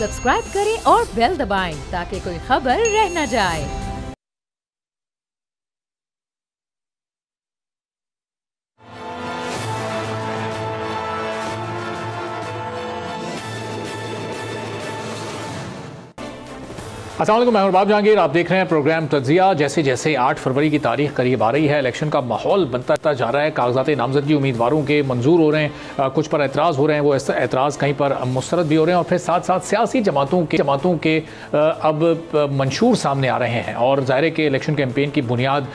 Subscribe करें और bell दबाएं ताकि कोई खबर रह न जाए। अस्सलाम वालेकुम, मैं अरबाब जहांगीर। आप देख रहे हैं प्रोग्राम तज्जिया। जैसे जैसे 8 फरवरी की तारीख करीब आ रही है, इलेक्शन का माहौल बनता जा रहा है। कागजात नामजदगी उम्मीदवारों के मंजूर हो रहे हैं, कुछ पर एतराज़ हो रहे हैं, वो एतराज़ कहीं पर मुस्तरद भी हो रहे हैं, और फिर साथ साथ सियासी जमातों के अब मंशूर सामने आ रहे हैं। और ज़ाहिर है कि इलेक्शन कैंपेन की बुनियाद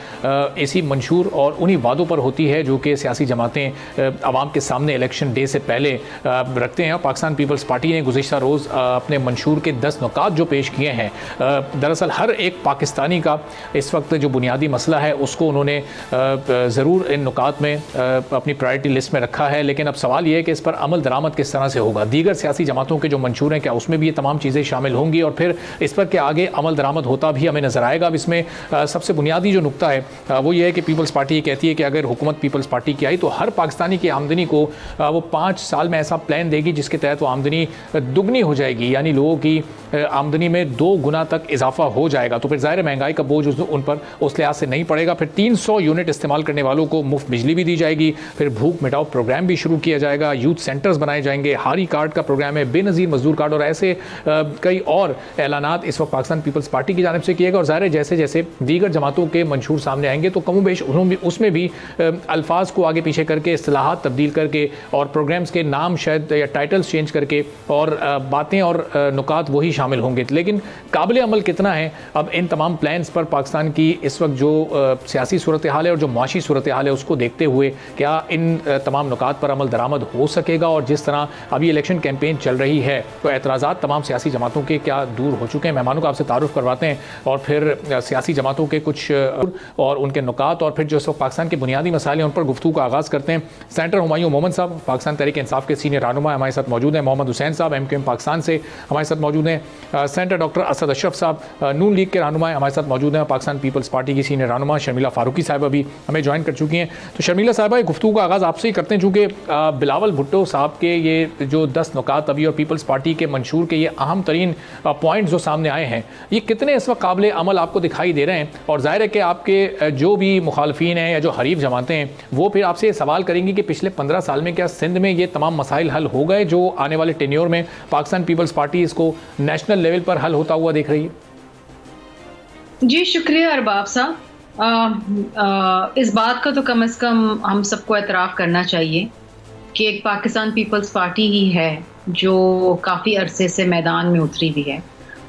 इसी मंशूर और उन्हीं वादों पर होती है जो कि सियासी जमातें आवाम के सामने इलेक्शन डे से पहले रखते हैं। पाकिस्तान पीपल्स पार्टी ने गुज़िश्ता रोज़ अपने मंशूर के 10 नुकात जो पेश किए हैं, दरअसल हर एक पाकिस्तानी का इस वक्त जो बुनियादी मसला है उसको उन्होंने ज़रूर इन नुकात में अपनी प्रायोरिटी लिस्ट में रखा है। लेकिन अब सवाल यह है कि इस पर अमल दरामद किस तरह से होगा। दीगर सियासी जमातों के जो मंशूर हैं, क्या उसमें भी ये तमाम चीज़ें शामिल होंगी, और फिर इस पर क्या आगे अमल दरामद होता भी हमें नज़र आएगा। अब इसमें सबसे बुनियादी जो नुकता है वो ये है कि पीपल्स पार्टी कहती है कि अगर हुकूमत पीपल्स पार्टी की आई तो हर पाकिस्तानी की आमदनी को वो 5 साल में ऐसा प्लान देगी जिसके तहत वो आमदनी दुगनी हो जाएगी, यानी लोगों की आमदनी में 2 गुना तक इजाफा हो जाएगा। तो फिर ज़ाहिर महंगाई का बोझ उन पर उस लिहाज से नहीं पड़ेगा। फिर 300 यूनिट इस्तेमाल करने वालों को मुफ्त बिजली भी दी जाएगी। फिर भूख मिटाओ प्रोग्राम भी शुरू किया जाएगा, यूथ सेंटर्स बनाए जाएंगे, हारी कार्ड का प्रोग्राम है, बेनज़ीर मजदूर कार्ड, और ऐसे कई और ऐलानात इस वक्त पाकिस्तान पीपल्स पार्टी की जानिब से किए गए। और ज़ाहिर जैसे जैसे दीगर जमातों के मंशूर सामने आएंगे तो कमोबेश उसमें भी अल्फाज को आगे पीछे करके, इस्तिलाहात तब्दील करके, और प्रोग्राम्स के नाम शायद या टाइटल्स चेंज करके, और बातें और नुकात वही शामिल होंगे। लेकिन काबिल अमल कितना है, अब इन तमाम प्लान्स पर पाकिस्तान की इस वक्त जो सियासी सूरत हाल है और जो माशी सूरत हाल है उसको देखते हुए क्या इन तमाम नुकात पर अमल दरामद हो सकेगा। और जिस तरह अभी इलेक्शन कैंपेन चल रही है तो एतराज़ात तमाम सियासी जमातों के क्या दूर हो चुके हैं। मेहमानों का आपसे तारुफ करवाते हैं और फिर सियासी जमातों के कुछ और उनके नुकात, और फिर जो इस वक्त पाकिस्तान के बुनियादी मसाइल हैं उन पर गुफ्तगू का आगाज़ करते हैं। सेनेटर हुमायूं मोहम्मद साहब पाकिस्तान तहरीक इंसाफ के सीनियर रहनुमा हमारे साथ मौजूद हैं। मोहम्मद हुसैन साहब MQM पाकिस्तान से हमारे साथ मौजूद हैं। सेनेटर डॉक्टर असद अशरफ साहब नून लीग के रहनुमा हमारे साथ मौजूद हैं। पाकिस्तान पीपल्स पार्टी की सीनियर रहनुमा शर्मिला फारूकी साहिबा भी हमें ज्वाइन कर चुकी हैं। तो शर्मिला साहिबा, गुफ्तगू का आगाज़ आपसे ही करते हैं, चूँकि बिलावल भुट्टो साहब के ये जो 10 नुकात अभी और पीपल्स पार्टी के मंशूर के ये अहम तरीन पॉइंट जो सामने आए हैं, ये कितने इस वक्त काबिल अमल आपको दिखाई दे रहे हैं। और जाहिर है कि आपके जो भी मुखालफीन हैं या जो हरीफ जमातें हैं वो फिर आपसे सवाल करेंगी कि पिछले 15 साल में क्या सिंध में ये तमाम मसाइल हल हो गए जो आने वाले टेन्योर में पाकिस्तान पीपल्स पार्टी इसको नेशनल लेवल पर हल होता हुआ देख रही है। जी शुक्रिया अरबाब साहब। इस बात का तो कम से कम हम सबको एतराफ़ करना चाहिए कि एक पाकिस्तान पीपल्स पार्टी ही है जो काफ़ी अरसे से मैदान में उतरी हुई है,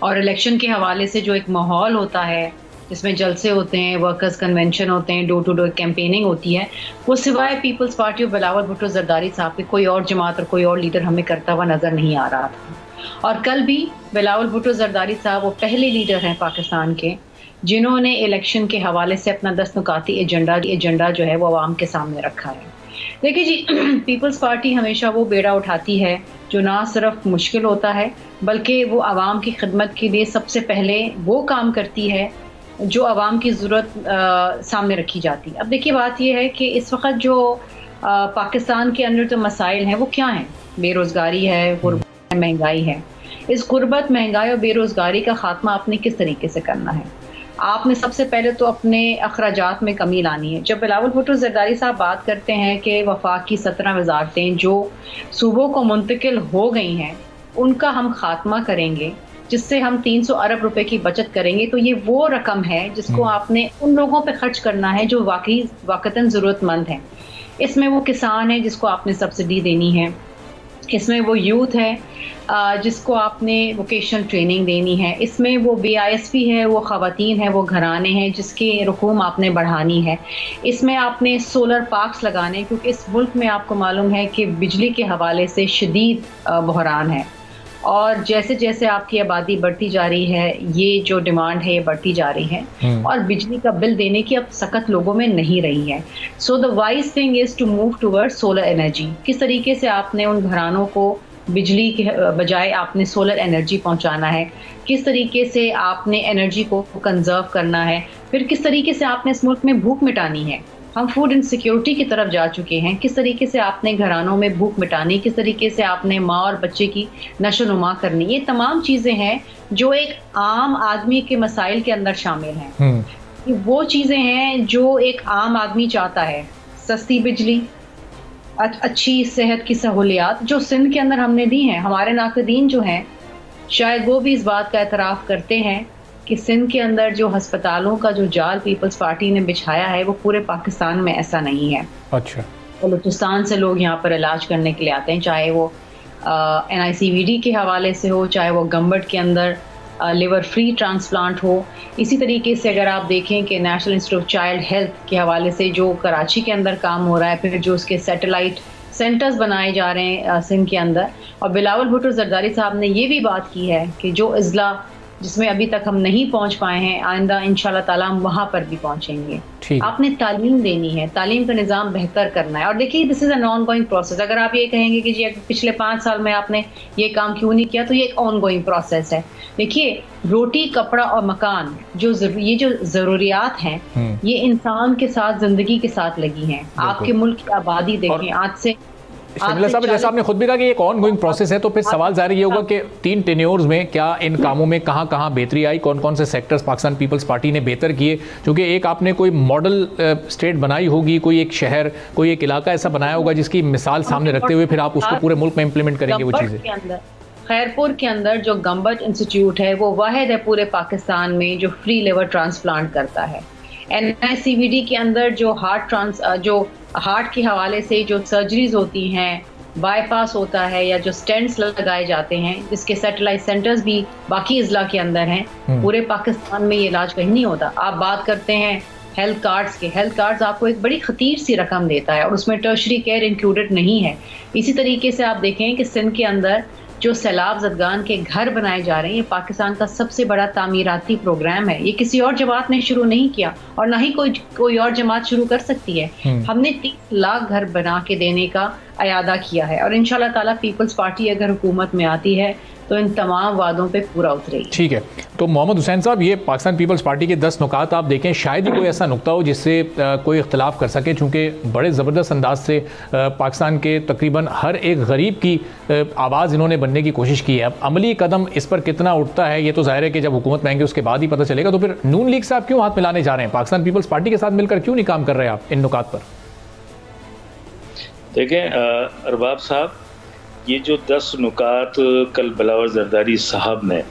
और इलेक्शन के हवाले से जो एक माहौल होता है जिसमें जलसे होते हैं, वर्कर्स कन्वेंशन होते हैं, डोर टू डोर कैंपेनिंग होती है, वो सिवाय पीपल्स पार्टी और बिलावल भुट्टो जरदारी साहब के कोई और जमात और कोई और लीडर हमें करता हुआ नज़र नहीं आ रहा था। और कल भी बिलावल भुट्टो जरदारी साहब वो पहले लीडर हैं पाकिस्तान के जिन्होंने इलेक्शन के हवाले से अपना 10 नुकाती एजेंडा जो है वो आवाम के सामने रखा है। देखिए जी, पीपल्स पार्टी हमेशा वो बेड़ा उठाती है जो ना सिर्फ मुश्किल होता है बल्कि वो आवाम की खिदमत के लिए सबसे पहले वो काम करती है जो आवाम की ज़रूरत सामने रखी जाती है। अब देखिए, बात यह है कि इस वक्त जो पाकिस्तान के अंदर जो मसाइल हैं वो क्या हैं। बेरोज़गारी है, गुर्बत है, महंगाई है। इस गुर्बत, महंगाई और बेरोज़गारी का ख़ात्मा आपने किस तरीके से करना है? आपने सबसे पहले तो अपने अखराजात में कमी लानी है। जब बिलावल भुट्टो जरदारी साहब बात करते हैं कि वफाक की 17 वजारतें जो सूबों को मुंतकिल हो गई हैं उनका हम खात्मा करेंगे जिससे हम 300 अरब रुपए की बचत करेंगे, तो ये वो रकम है जिसको आपने उन लोगों पे खर्च करना है जो वाकई ज़रूरतमंद हैं। इसमें वो किसान है जिसको आपने सब्सिडी देनी है, इसमें वो यूथ है जिसको आपने वोकेशनल ट्रेनिंग देनी है, इसमें वो BISP है, वो ख़वातीन है, वो घराने हैं जिसकी रकूम आपने बढ़ानी है, इसमें आपने सोलर पार्क्स लगाने, क्योंकि इस मुल्क में आपको मालूम है कि बिजली के हवाले से शदीद बहरान है, और जैसे जैसे आपकी आबादी बढ़ती जा रही है ये जो डिमांड है ये बढ़ती जा रही है, और बिजली का बिल देने की अब सख्त लोगों में नहीं रही है। So the wise thing is to move toward solar energy. किस तरीके से आपने उन घरानों को बिजली के बजाय आपने सोलर एनर्जी पहुंचाना है, किस तरीके से आपने एनर्जी को कंजर्व करना है, फिर किस तरीके से आपने इस मुल्क में भूख मिटानी है। हम फूड इनसिक्योरिटी की तरफ जा चुके हैं। किस तरीके से आपने घरानों में भूख मिटानी, किस तरीके से आपने माँ और बच्चे की नशोनुमा करनी, ये तमाम चीज़ें हैं जो एक आम आदमी के मसाइल के अंदर शामिल हैं। वो चीज़ें हैं जो एक आम आदमी चाहता है, सस्ती बिजली, अच्छी सेहत की सहूलियात जो सिंध के अंदर हमने दी हैं। हमारे नाक़दीन जो हैं शायद वो भी इस बात का एतराफ़ करते हैं कि सिंध के अंदर जो हस्पतालों का जो जाल पीपल्स पार्टी ने बिछाया है वो पूरे पाकिस्तान में ऐसा नहीं है। अच्छा, बलूचिस्तान से लोग यहाँ पर इलाज करने के लिए आते हैं, चाहे वो NICVD के हवाले से हो, चाहे वो गम्बट के अंदर लिवर फ्री ट्रांसप्लांट हो। इसी तरीके से अगर आप देखें कि national institute of child health के हवाले से जो कराची के अंदर काम हो रहा है, फिर जो उसके सैटेलाइट सेंटर्स बनाए जा रहे हैं सिंध के अंदर। और बिलावल भुट्टो जरदारी साहब ने ये भी बात की है कि जो अजला जिसमें अभी तक हम नहीं पहुंच पाए हैं, आइंदा इंशाल्लाह ताला हम वहाँ पर भी पहुंचेंगे। आपने तालीम देनी है, तालीम का निज़ाम बेहतर करना है। और देखिए, this is an on going process. अगर आप ये कहेंगे कि जी पिछले 5 साल में आपने ये काम क्यों नहीं किया, तो ये एक ऑन गोइंग प्रोसेस है। देखिए, रोटी, कपड़ा और मकान ये जो ज़रूरियात हैं, ये इंसान के साथ, ज़िंदगी के साथ लगी हैं। आपके मुल्क की आबादी देखें, आज से शर्मिला साहब, जैसा आपने खुद भी कहा कि एक ऑन गोइंग प्रोसेस है, तो फिर सवाल ज़ाहिर ये होगा कि 3 टेन्योर्स में क्या इन कामों में कहाँ कहाँ बेहतरी आई, कौन कौन से सेक्टर्स पाकिस्तान पीपल्स पार्टी ने बेहतर किए? क्योंकि एक आपने कोई मॉडल स्टेट बनाई होगी, कोई एक शहर, कोई एक इलाका ऐसा बनाया होगा जिसकी मिसाल सामने रखते हुए फिर आप उसको पूरे मुल्क में इम्प्लीमेंट करेंगे वो चीज़ें। खैरपुर के अंदर जो गम्बट इंस्टीट्यूट है वो वाहिद है पूरे पाकिस्तान में जो फ्री लिवर ट्रांसप्लांट करता है। NICVD के अंदर जो हार्ट के हवाले से जो सर्जरीज होती हैं, बाईपास होता है या जो स्टेंट्स लगाए जाते हैं, जिसके सैटेलाइट सेंटर्स भी बाकी अजला के अंदर हैं, पूरे पाकिस्तान में ये इलाज कहीं नहीं होता। आप बात करते हैं हेल्थ कार्ड्स के, हेल्थ कार्ड्स आपको एक बड़ी खतीर सी रकम देता है और उसमें टर्शरी केयर इंक्लूडेड नहीं है। इसी तरीके से आप देखें कि सिंध के अंदर जो सैलाब ज़दगान के घर बनाए जा रहे हैं, ये पाकिस्तान का सबसे बड़ा तामीराती प्रोग्राम है। ये किसी और जमात ने शुरू नहीं किया और ना ही कोई और जमात शुरू कर सकती है। हमने 30 लाख घर बना के देने का अयादा किया है और इंशाल्लाह ताला पीपल्स पार्टी अगर हुकूमत में आती है तो इन तमाम वादों पे पूरा उतरेगी। ठीक है, तो मोहम्मद हुसैन साहब, ये पाकिस्तान पीपल्स पार्टी के 10 नुकात आप देखें, शायद ही कोई ऐसा नुक्ता हो जिससे कोई इख्तलाफ कर सके, चूँकि बड़े ज़बरदस्त अंदाज से पाकिस्तान के तकरीबन हर एक गरीब की आवाज़ इन्होंने बनने की कोशिश की है। अब अमली कदम इस पर कितना उठता है ये तो ज़ाहिर है कि जब हुकूमत में आएंगे उसके बाद ही पता चलेगा। तो फिर नून लीग साहब क्यों हाथ मिलाने जा रहे हैं? पाकिस्तान पीपल्स पार्टी के साथ मिलकर क्यों नहीं काम कर रहे हैं आप इन नुकात पर? देखें अरबाब साहब, ये जो 10 नुकात कल बिलावल जरदारी साहब ने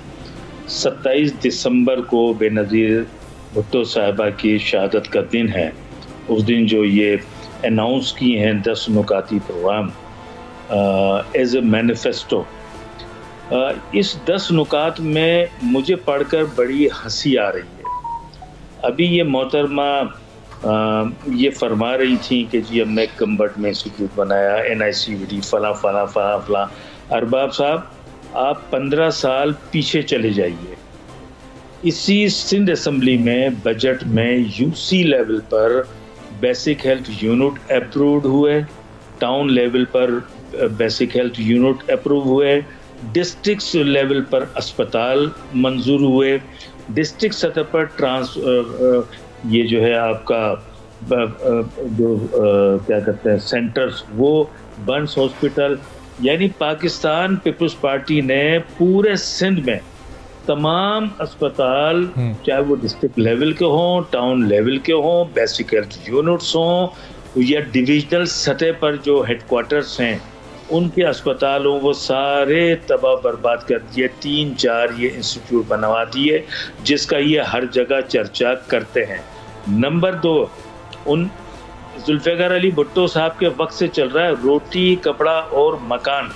27 दिसंबर को बेनज़ीर भुट्टो साहिबा की शहादत का दिन है, उस दिन जो ये अनाउंस की हैं 10 नुकाती प्रोग्राम एज ए मैनिफेस्टो, इस 10 नुकात में मुझे पढ़कर बड़ी हंसी आ रही है। अभी ये मोहतरमा ये फरमा रही थी कि जी हमने गम्बट में इंस्टीट्यूट बनाया, NICVD फला फला फला फला। अरबाब साहब, आप 15 साल पीछे चले जाइए। इसी सिंध असम्बली में बजट में UC लेवल पर बेसिक हेल्थ यूनिट अप्रूव्ड हुए, टाउन लेवल पर बेसिक हेल्थ यूनिट अप्रूव हुए, डिस्ट्रिक्ट लेवल पर अस्पताल मंजूर हुए, डिस्ट्रिक्ट सतह पर ये जो है आपका जो क्या कहते हैं सेंटर्स, वो बंस हॉस्पिटल, यानी पाकिस्तान पीपल्स पार्टी ने पूरे सिंध में तमाम अस्पताल, चाहे वो डिस्ट्रिक्ट लेवल के हों, टाउन लेवल के हों, बेसिक हेल्थ यूनिट्स हों या डिविजनल सतह पर जो हेडक्वार्टर्स हैं उनके अस्पतालों, वो सारे तबाह बर्बाद कर दिए। 3-4 ये इंस्टीट्यूट बनवा दिए जिसका ये हर जगह चर्चा करते हैं। नंबर 2, उन जुल्फ़िकार अली भुट्टो साहब के वक्त से चल रहा है रोटी, कपड़ा और मकान।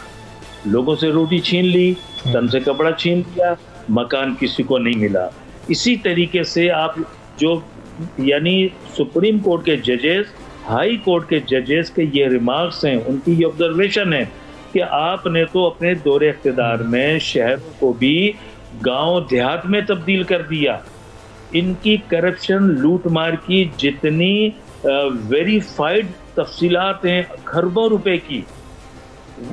लोगों से रोटी छीन ली, तन से कपड़ा छीन लिया, मकान किसी को नहीं मिला। इसी तरीके से आप जो यानी सुप्रीम कोर्ट के जजेस, हाई कोर्ट के जजेस के ये रिमार्क्स हैं, उनकी ये ऑब्जर्वेशन है कि आपने तो अपने दौरे इख्तिदार में शहरों को भी गांव देहात में तब्दील कर दिया। इनकी करप्शन, लूट मार की जितनी वेरीफाइड तफसीलात हैं खरबों रुपए की,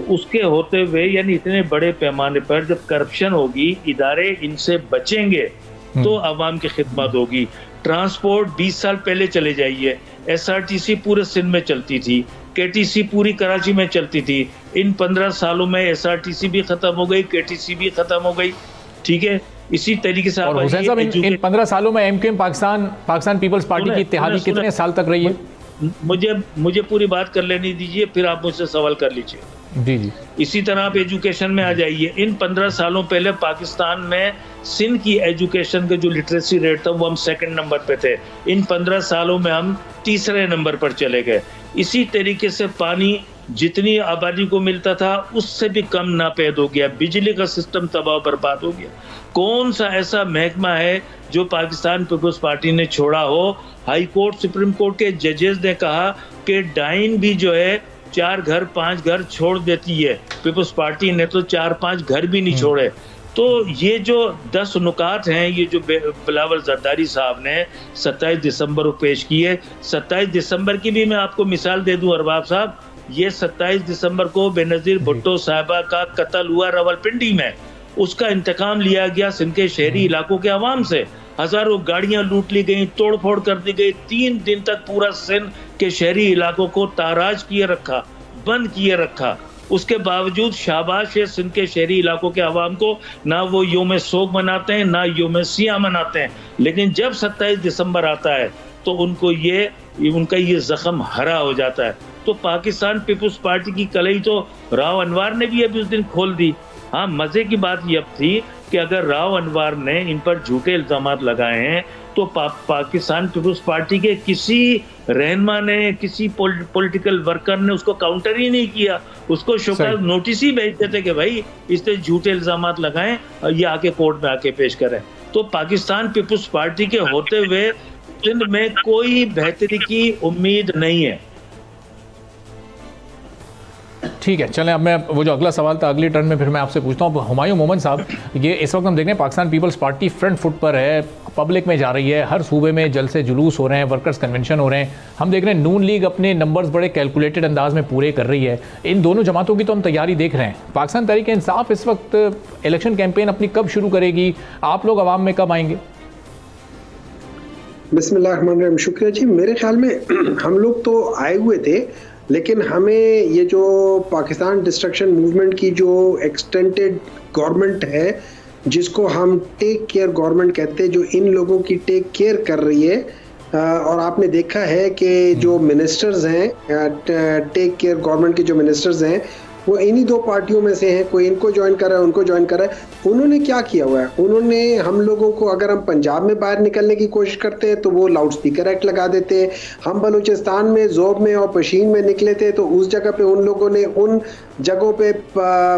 उसके होते हुए यानी इतने बड़े पैमाने पर जब करप्शन होगी, इदारे इनसे बचेंगे तो आवाम की खिदमत होगी। ट्रांसपोर्ट 20 साल पहले चले जाइए, SRTC पूरे सिंध में चलती थी, KTC पूरी कराची में चलती थी। इन 15 सालों में SRTC भी खत्म हो गई, KTC भी खत्म हो गई, ठीक है। इसी तरीके से और हुसैन साहब इन 15 सालों में MQM पाकिस्तान पीपल्स पार्टी की इत्तेहादी कितने साल तक रही है? मुझे पूरी बात कर लेनी दीजिए, फिर आप मुझसे सवाल कर लीजिए। जी जी। इसी तरह आप एजुकेशन में आ जाइए। इन 15 सालों पहले पाकिस्तान में सिंध की एजुकेशन का जो लिटरेसी रेट था वो हम 2nd नंबर पे थे। इन 15 सालों में हम 3रे नंबर पर चले गए। इसी तरीके से पानी जितनी आबादी को मिलता था उससे भी कम नापैद हो गया। बिजली का सिस्टम तबाह बर्बाद हो गया। कौन सा ऐसा महकमा है जो पाकिस्तान पीपल्स पार्टी ने छोड़ा हो? हाई कोर्ट, सुप्रीम कोर्ट के जजेस ने कहा कि डाइन भी जो है 4 घर 5 घर छोड़ देती है, पीपल्स पार्टी ने तो 4-5 घर भी नहीं छोड़े। तो ये जो 10 नुकात हैं, ये जो बिलावल जरदारी साहब ने 27 दिसंबर को पेश किए। 27 दिसंबर की भी मैं आपको मिसाल दे दूं अरबाब साहब, ये 27 दिसंबर को बेनज़ीर भुट्टो साहिबा का कत्ल हुआ रावलपिंडी में। उसका इंतकाम लिया गया सिंध के शहरी इलाकों के अवाम से। हजारों गाड़ियां लूट ली गई, तोड़ फोड़ कर दी गई। 3 दिन तक पूरा सिंध के शहरी इलाकों को ताराज किए रखा, बंद किए रखा। उसके बावजूद शाबाश है सिंध के शहरी इलाकों के अवाम को, ना वो योम सोग मनाते हैं ना योम सिया मनाते हैं। लेकिन जब 27 दिसंबर आता है तो उनका ये जख्म हरा हो जाता है। तो पाकिस्तान पीपल्स पार्टी की कलई तो राव अनवर ने भी अभी उस दिन खोल दी। हाँ, मजे की बात ये थी कि अगर राव अनवर ने इन पर झूठे इल्जामात लगाए हैं तो पाकिस्तान पीपल्स पार्टी के किसी रहनुमा ने, किसी पॉलिटिकल वर्कर ने उसको काउंटर ही नहीं किया। उसको शोकॉज नोटिस ही भेज देते कि भाई इसने झूठे इल्जामात लगाए, ये आके कोर्ट में आके पेश करें। तो पाकिस्तान पीपल्स पार्टी के होते हुए सिंध में कोई बेहतरी की उम्मीद नहीं है। ठीक है, चलें अब मैं वो जो अगला सवाल था अगली टर्न में फिर मैं आपसे पूछता हूँ। हुमायूं मोहम्मद साहब, ये इस वक्त हम देख रहे हैं पाकिस्तान पीपल्स पार्टी फ्रंट फुट पर है, पब्लिक में जा रही है, हर सूबे में जलसे जुलूस हो रहे हैं, वर्कर्स कन्वेंशन हो रहे हैं। हम देख रहे हैं नून लीग अपने नंबर्स बड़े कैलकुलेटेड अंदाज में पूरे कर रही है। इन दोनों जमातों की तो हम तैयारी देख रहे हैं। पाकिस्तान तहरीक इंसाफ इस वक्त इलेक्शन कैंपेन अपनी कब शुरू करेगी? आप लोग अवाम में कब आएंगे? बिस्मिल्लाहिर्रहमानिर्रहीम। शुक्रिया जी। मेरे ख्याल में हम लोग तो आए हुए थे, लेकिन हमें ये जो पाकिस्तान डिस्ट्रक्शन मूवमेंट की जो एक्सटेंडेड गवर्नमेंट है, जिसको हम टेक केयर गवर्नमेंट कहते हैं, जो इन लोगों की टेक केयर कर रही है, और आपने देखा है कि जो मिनिस्टर्स हैं, टेक केयर गवर्नमेंट के जो मिनिस्टर्स हैं वो इन्हीं 2 पार्टियों में से हैं। कोई इनको ज्वाइन कर रहा है, उनको ज्वाइन कर रहा है। उन्होंने क्या किया हुआ है, उन्होंने हम लोगों को, अगर हम पंजाब में बाहर निकलने की कोशिश करते हैं तो वो लाउड स्पीकर एक्ट लगा देते हैं। हम बलूचिस्तान में ज़ोब में और पशीन में निकले थे तो उस जगह पे उन लोगों ने उन जगहों पे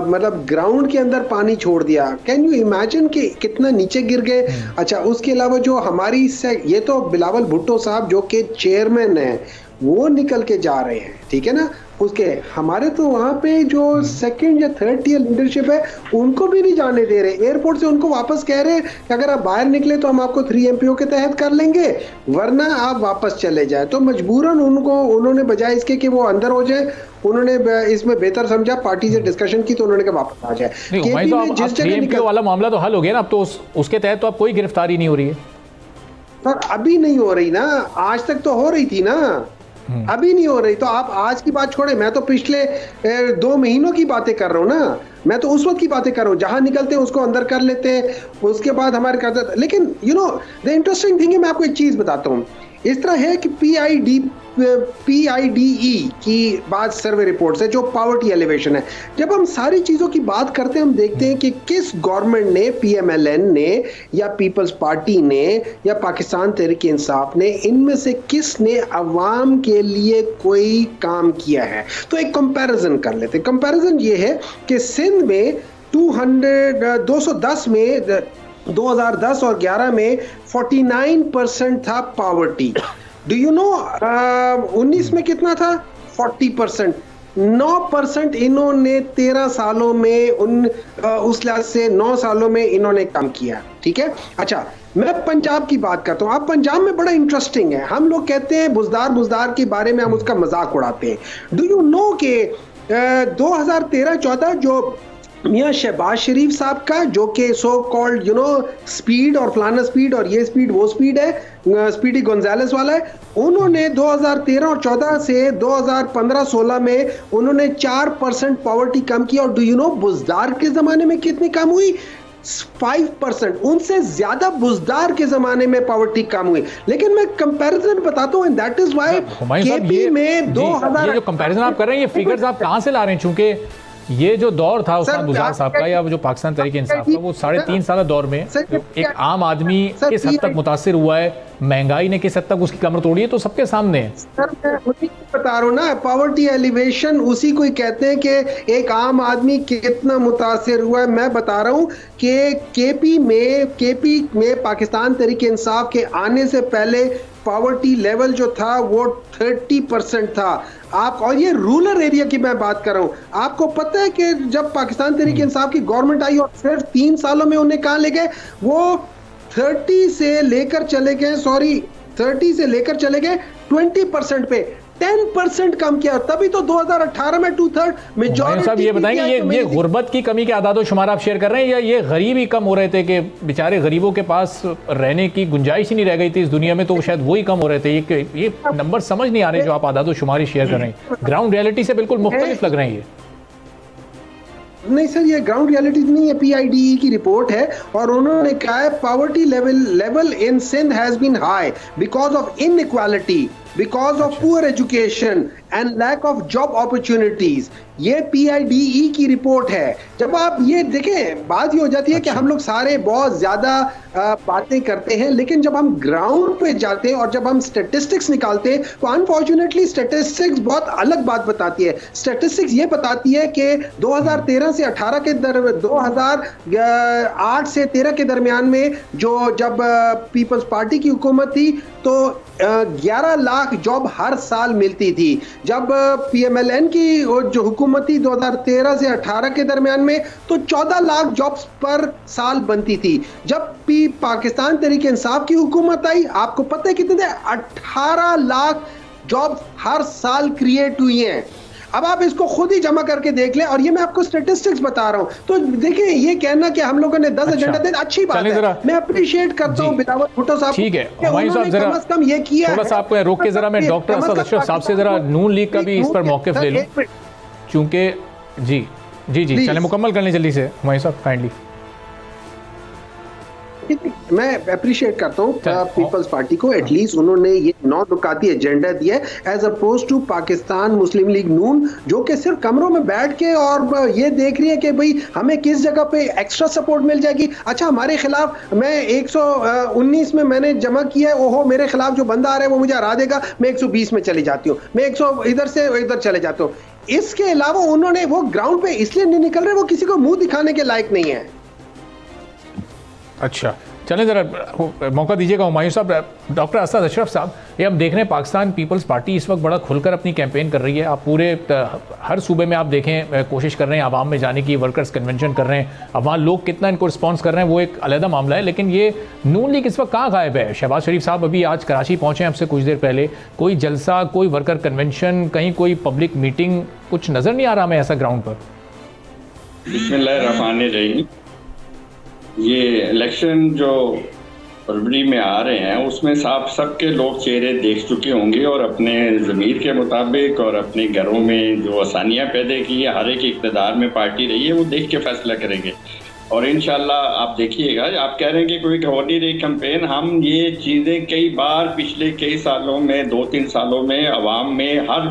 मतलब ग्राउंड के अंदर पानी छोड़ दिया। कैन यू इमेजिन कि कितना नीचे गिर गए। अच्छा, उसके अलावा जो हमारी ये तो बिलावल भुट्टो साहब जो कि चेयरमैन है वो निकल के जा रहे हैं, ठीक है ना। उसके हमारे तो वहाँ पे जो 2nd या 3rd टियर लीडरशिप है उनको भी नहीं जाने दे रहे। एयरपोर्ट से उनको वापस कह रहे हैं कि अगर आप बाहर निकले तो हम आपको 3 MPO के तहत कर लेंगे, वरना आप वापस चले जाए। तो मजबूरन उन्होंने बजाय इसके कि वो अंदर हो जाए, उन्होंने इसमें बेहतर समझा, पार्टी से डिस्कशन की तो उन्होंने कहा वापस आ जाए। तो 3 MPO वाला मामला तो हल हो गया ना, अब तो उसके तहत तो अब कोई गिरफ्तारी नहीं हो रही है सर। अभी नहीं हो रही ना, आज तक तो हो रही थी ना, अभी नहीं हो रही। तो आप आज की बात छोड़े, मैं तो पिछले 2 महीनों की बातें कर रहा हूँ ना। मैं तो उस वक्त की बातें कर रहा हूँ जहां निकलते हैं उसको अंदर कर लेते हैं, उसके बाद हमारे करते। लेकिन you know the interesting thing है, मैं आपको एक चीज बताता हूँ। इस तरह है कि PIDE की बात सर्वे रिपोर्ट से, जो पॉवर्टी एलिवेशन है, जब हम सारी चीजों की बात करते हैं हम देखते हैं कि किस गवर्नमेंट ने, PMLN ने या पीपल्स पार्टी ने या पाकिस्तान तहरीक इंसाफ ने, इनमें से किसने अवाम के लिए कोई काम किया है। तो एक कंपैरिजन कर लेते हैं। कंपैरिजन ये है कि सिंध में 210 में 2010 और 11 में 49% था पॉवर्टी। डू यू नो 19 में कितना था? 40%। 9% इन्होंने 13 सालों में उस लिहाज से 9 सालों में इन्होंने काम किया, ठीक है। अच्छा, मैं पंजाब की बात करता हूँ। आप पंजाब में बड़ा इंटरेस्टिंग है, हम लोग कहते हैं बुजदार के बारे में हम उसका मजाक उड़ाते हैं। डू यू नो कि 2013-14 जो मियाँ शहबाज शरीफ साहब का, जो कि सो कॉल्ड स्पीड और फलाना स्पीड और ये स्पीड वो स्पीड है, स्पीडी गोंजालेस वाला है। उन्होंने 2013 और 14 से 2015-16 में उन्होंने 4% पॉवर्टी कम किया। और डू यू नो बुजदार के जमाने में कितनी कम हुई? 5%। उनसे ज्यादा बुजदार के जमाने में पॉवर्टी कम हुई। लेकिन मैं कंपैरिजन बताता हूँ, दैट इज व्हाई केपी में 2000 ये जो कंपैरिजन आप कर रहे हैं, ये फिगर्स आप कहां से ला रहे हैं? चूंकि ये जो दौर था उस्मान गुलजार साहब का, या जो पाकिस्तान तहरीक इंसाफ का, वो 3.5 साल दौर में एक आम आदमी किस हद तक मुतासिर हुआ है, महंगाई ने किस हद तक उसकी कमर तोड़ी है, तो सबके सामने है। सर मैं उसी को बता रहा हूँ ना, पॉवर्टी एलिवेशन उसी को ही कहते हैं कि एक आम आदमी कितना मुतासिर हुआ है। मैं बता रहा हूँ कि केपी में पाकिस्तान तहरीक इंसाफ के आने से पहले पॉवर्टी लेवल जो था वो 30% था। आप, और ये रूरल एरिया की मैं बात कर रहा हूँ। आपको पता है कि जब पाकिस्तान तहरीक इंसाफ की गवर्नमेंट आई और सिर्फ 3 सालों में उन्हें कहाँ ले गए? वो 30 से लेकर चले गए 20% पे 10% कम किया। तभी तो 2018 में 2/3 मेजॉरिटी। साहब ये बताएंगे, ये गुर्बत की कमी के आदादो शुमार आप शेयर कर रहे हैं, या ये गरीब ही कम हो रहे थे कि बेचारे गरीबों के पास रहने की गुंजाइश ही नहीं रह गई थी इस दुनिया में, तो शायद वही कम हो रहे थे? ये नंबर समझ नहीं आ रहे जो आप आदादो शुमारी शेयर कर रहे हैं, ग्राउंड रियलिटी से बिल्कुल मुख्तलिफ लग रहे हैं ये। नहीं सर, ये ग्राउंड रियलिटी नहीं है, PIDE की रिपोर्ट है। और उन्होंने कहा है poverty level in Sindh has been high because of inequality, because of poor education and lack of job opportunities. ये PIDE की रिपोर्ट है। जब आप ये देखें, बात ये हो जाती है कि हम लोग सारे बहुत ज्यादा बातें करते हैं, लेकिन जब हम ग्राउंड पे जाते हैं और जब हम स्टैटिस्टिक्स निकालते हैं तो अनफॉर्चुनेटली स्टैटिस्टिक्स बहुत अलग बात बताती है। स्टैटिस्टिक्स ये बताती है कि 2013 से 18 के 2008 से 13 के दरमियान में जब पीपल्स पार्टी की हुकूमत थी तो 11 लाख जॉब हर साल मिलती थी। जब PMLN की जो हुकूमत थी 2013 से 18 के दरमियान में तो 14 लाख जॉब्स पर साल बनती थी। जब पाकिस्तान तहरीक इंसाफ की हुकूमत आई, आपको पता है कितने थे? 18 लाख जॉब्स हर साल क्रिएट हुई हैं। अब आप इसको खुद ही जमा करके देख लें, और ये मैं आपको स्टैटिस्टिक्स बता रहा हूं। तो देखिए, ये कहना कि हम लोगों ने 10 एजेंडा दे, अच्छी बात है, मैं अप्रिशिएट करता हूं बिलावल भुट्टो साहब। ठीक है, हुमायूं साहब जरा कम से कम ये किया, थोड़ा सा आपको रोक के जरा मैं डॉक्टर असद अशरफ साहब से जरा नून लीग का भी इस पर मौक़िफ़ ले लूं, चूंकि जी चलें, मुकम्मल करने जल्दी से हुमायूं साहब काइंडली। मैं अप्रिशिएट करता हूँ पीपल्स पार्टी को, एटलीस्ट उन्होंने ये 9 नुकाती एजेंडा दिया है as opposed to Pakistan Muslim League Noon, जो कि सिर्फ कमरों में बैठ के और ये देख रही है कि भाई हमें किस जगह पे एक्स्ट्रा सपोर्ट मिल जाएगी। अच्छा, हमारे खिलाफ मैं 119 में मैंने जमा किया है, ओहो मेरे खिलाफ जो बंदा आ रहा है वो मुझे हरा देगा, मैं 120 में चली जाती हूँ, मैं 100 इधर से इधर चले जाता हूँ। इसके अलावा उन्होंने वो ग्राउंड पे इसलिए नहीं निकल रहे, वो किसी को मुंह दिखाने के लायक नहीं है। अच्छा, चलें ज़रा मौका दीजिएगा हुमायूं साहब। डॉक्टर असद अशरफ साहब, ये हम देख रहे हैं पाकिस्तान पीपल्स पार्टी इस वक्त बड़ा खुलकर अपनी कैंपेन कर रही है। आप पूरे हर सूबे में आप देखें कोशिश कर रहे हैं आवाम में जाने की, वर्कर्स कन्वेंशन कर रहे हैं। अब वहाँ लोग कितना इनको रिस्पॉन्स कर रहे हैं वो एक अलग मामला है, लेकिन ये नून लीग इस वक्त कहाँ गायब है? शहबाज शरीफ साहब अभी आज कराची पहुँचे हैं, आपसे कुछ देर पहले। कोई जलसा, कोई वर्कर कन्वेंशन, कहीं कोई पब्लिक मीटिंग, कुछ नज़र नहीं आ रहा हमें ऐसा ग्राउंड पर। बिस्मिल्लाहिर्रहमानिर्रहीम। ये इलेक्शन जो फरवरी में आ रहे हैं उसमें सबके लोग चेहरे देख चुके होंगे और अपने ज़मीर के मुताबिक और अपने घरों में जो आसानियां पैदा की है, हर एक इक़्तिदार में पार्टी रही है, वो देख के फैसला करेंगे। और इंशाल्लाह आप देखिएगा, आप कह रहे हैं कि कोई हो नहीं रही कैंपेन, हम ये चीज़ें कई बार पिछले कई सालों में 2-3 सालों में अवाम में हर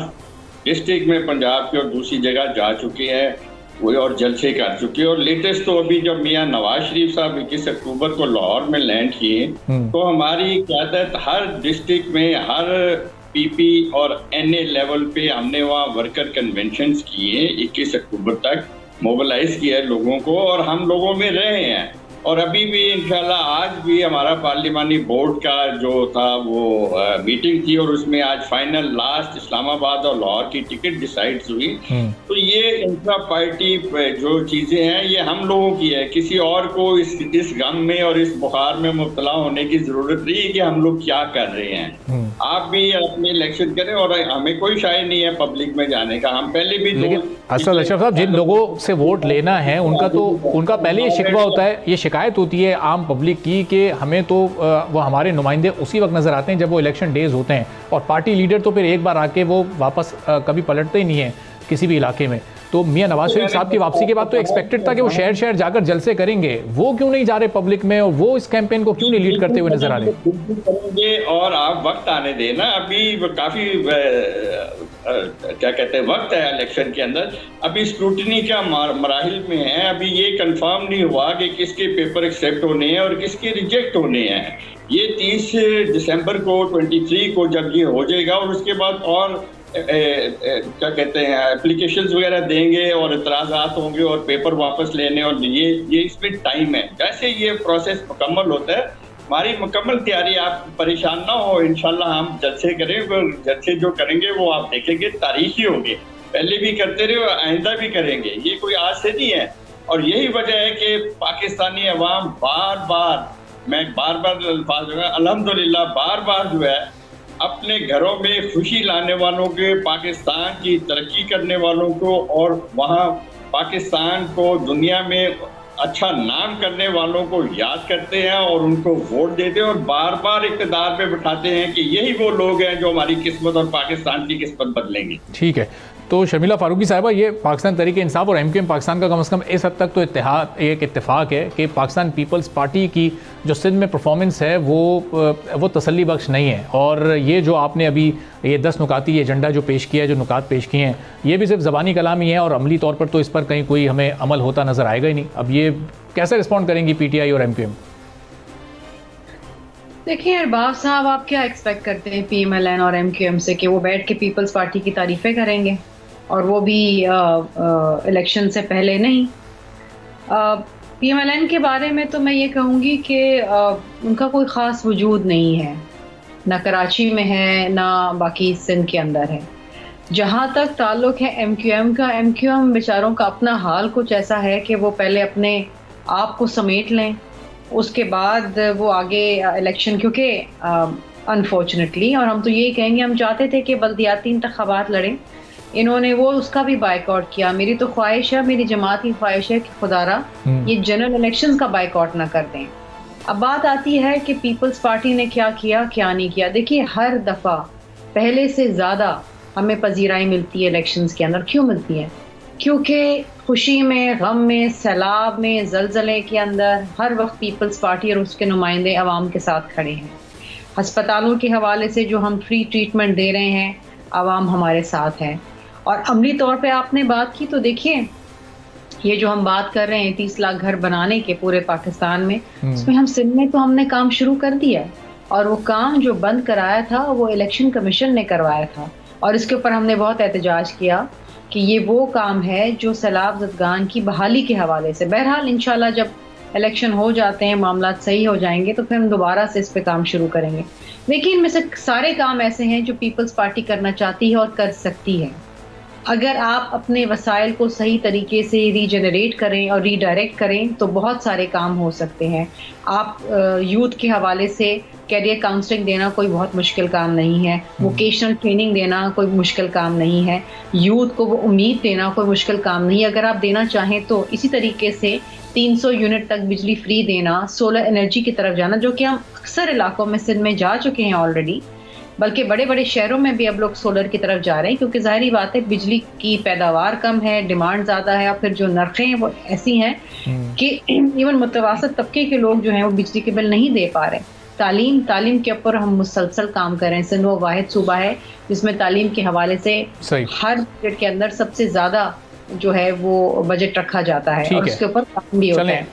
डिस्ट्रिक्ट में पंजाब के और दूसरी जगह जा चुके हैं वो और जलसे कर चुके हैं। और लेटेस्ट तो अभी जब मियाँ नवाज शरीफ साहब 21 अक्टूबर को लाहौर में लैंड किए तो हमारी क़यादत हर डिस्ट्रिक्ट में हर PP और NA लेवल पे हमने वहाँ वर्कर कन्वेंशंस किए, 21 अक्टूबर तक मोबिलाइज किया है लोगों को, और हम लोगों में रहे हैं। और अभी भी इंशाल्लाह आज भी हमारा पार्लिमानी बोर्ड का जो था वो मीटिंग थी और उसमें आज फाइनल लास्ट इस्लामाबाद और लाहौर की टिकट डिसाइड हुई। तो ये इंट्रा पार्टी जो चीज़ें हैं ये हम लोगों की है, किसी और को इस गम में और इस बुखार में मुब्तला होने की ज़रूरत नहीं है कि हम लोग क्या कर रहे हैं। आप भी अपने इलेक्शन करें और हमें कोई शाय नहीं है पब्लिक में जाने का। हम पहले भी लेकिन असद अशरफ साहब, जिन लोगों से वोट लेना है उनका पहले ये शिकवा होता है, ये शिकायत होती है आम पब्लिक की कि हमें तो वो हमारे नुमाइंदे उसी वक्त नज़र आते हैं जब वो इलेक्शन डेज होते हैं, और पार्टी लीडर तो फिर एक बार आके वो वापस कभी पलटते ही नहीं है किसी भी इलाके में। तो मियां नवाज शरीफ साहब की वापसी के बाद तो एक्सपेक्टेड था कि वो शहर शहर जाकर जलसे करेंगे, वो क्यों नहीं जा रहे पब्लिक में, और वो इस कैंपेन को क्यों नहीं लीड करते हुए नजर आ रहे? और आप वक्त आने देना, अभी काफी क्या कहते हैं वक्त है इलेक्शन के अंदर, अभी स्क्रूटनी का मराहिल में है, अभी ये कंफर्म नहीं हुआ कि किसके पेपर एक्सेप्ट होने हैं और किसके रिजेक्ट होने हैं। ये 30 दिसंबर को 23 को जब ये हो जाएगा और उसके बाद और क्या कहते हैं एप्लीकेशंस वगैरह देंगे और इतराज़ात होंगे और पेपर वापस लेने, और ये इसमें टाइम है। जैसे ये प्रोसेस मुकम्मल होता है, हमारी मुकम्मल तैयारी, आप परेशान ना हो, इंशाल्लाह हम जलसे करेंगे, जलसे जो करेंगे वो आप देखेंगे तारीखी होंगे, पहले भी करते रहे और आइंदा भी करेंगे, ये कोई आज से नहीं है। और यही वजह है कि पाकिस्तानी अवाम बार बार अल्हम्दुलिल्लाह बार बार जो है अपने घरों में खुशी लाने वालों के, पाकिस्तान की तरक्की करने वालों को और वहाँ पाकिस्तान को दुनिया में अच्छा नाम करने वालों को याद करते हैं और उनको वोट देते हैं और बार बार इक़्तिदार पे बिठाते हैं कि यही वो लोग हैं जो हमारी किस्मत और पाकिस्तान की किस्मत बदलेंगे। ठीक है, तो शर्मिला फारूकी साहिबा, ये पाकिस्तान तहरीक इंसाफ और MQM पाकिस्तान का कम से कम इस हद तक तो एक इत्तेफाक है कि पाकिस्तान पीपल्स पार्टी की जो सिंध में परफॉर्मेंस है वो तसल्ली बख्श नहीं है, और ये जो आपने अभी ये 10 नुकाती ये एजेंडा जो पेश किया है, जो नुकात पेश किए हैं, ये भी सिर्फ ज़बानी कलाम ही है और अमली तौर पर तो इस पर कहीं कोई हमें अमल होता नज़र आएगा ही नहीं। अब ये कैसे रिस्पॉन्ड करेंगी PTI और MQM? देखिए अरबाब साहब, आप क्या एक्सपेक्ट करते हैं PMLN और MQM से कि वो बैठ के पीपल्स पार्टी की तारीफ़ें करेंगे, और वो भी इलेक्शन से पहले नहीं। PMLN के बारे में तो मैं ये कहूँगी कि उनका कोई ख़ास वजूद नहीं है, ना कराची में है ना बाकी सिंध के अंदर है। जहाँ तक ताल्लुक़ है MQM का, MQM बेचारों का अपना हाल कुछ ऐसा है कि वो पहले अपने आप को समेट लें, उसके बाद वो आगे इलेक्शन, क्योंकि अनफॉर्चुनेटली, और हम तो यही कहेंगे, हम चाहते थे कि बल्दियाती इंतखाबात लड़ें, इन्होंने वो उसका भी बाइकआउट किया। मेरी तो ख्वाहिश है, मेरी जमात की ख्वाहिश है कि खुदारा ये जनरल इलेक्शंस का बाइकआउट ना कर दें। अब बात आती है कि पीपल्स पार्टी ने क्या किया क्या नहीं किया। देखिए, हर दफ़ा पहले से ज़्यादा हमें पजीराई मिलती है इलेक्शंस के अंदर। क्यों मिलती है? क्योंकि खुशी में, गम में, सैलाब में, जलजले के अंदर हर वक्त पीपल्स पार्टी और उसके नुमाइंदे आवाम के साथ खड़े हैं। हस्पतालों के हवाले से जो हम फ्री ट्रीटमेंट दे रहे हैं, आवाम हमारे साथ है। और अमली तौर पे आपने बात की, तो देखिए ये जो हम बात कर रहे हैं 30 लाख घर बनाने के पूरे पाकिस्तान में, उसमें हम सिंध में तो हमने काम शुरू कर दिया, और वो काम जो बंद कराया था वो इलेक्शन कमीशन ने करवाया था, और इसके ऊपर हमने बहुत एहतजाज किया कि ये वो काम है जो सैलाब ज़दगान की बहाली के हवाले से। बहरहाल इंशाल्लाह जब इलेक्शन हो जाते हैं, मामला सही हो जाएंगे, तो फिर हम दोबारा से इस पे काम शुरू करेंगे। लेकिन इनमें से सारे काम ऐसे हैं जो पीपल्स पार्टी करना चाहती है और कर सकती है। अगर आप अपने वसाइल को सही तरीके से रीजनरेट करें और रीडायरेक्ट करें तो बहुत सारे काम हो सकते हैं। आप यूथ के हवाले से कैरियर काउंसलिंग देना कोई बहुत मुश्किल काम नहीं है, वोकेशनल ट्रेनिंग देना कोई मुश्किल काम नहीं है, यूथ को वो उम्मीद देना कोई मुश्किल काम नहीं है। अगर आप देना चाहें तो इसी तरीके से 300 यूनिट तक बिजली फ्री देना, सोलर एनर्जी की तरफ जाना, जो कि हम अक्सर इलाकों में सिंध में जा चुके हैं ऑलरेडी, बल्कि बड़े बड़े शहरों में भी अब लोग सोलर की तरफ जा रहे हैं, क्योंकि ज़ाहिरी बात है बिजली की पैदावार कम है, डिमांड ज़्यादा है, और फिर जो नरखें हैं वो ऐसी हैं कि इवन मुतवासत तबके के लोग जो हैं वो बिजली के बिल नहीं दे पा रहे। तालीम के ऊपर हम मुसलसल काम कर रहे हैं। सिंध वो वाहिद सूबा है जिसमें तालीम के हवाले से हर बजट के अंदर सबसे ज़्यादा जो है वो बजट रखा जाता है, और उसके ऊपर काम भी होता है।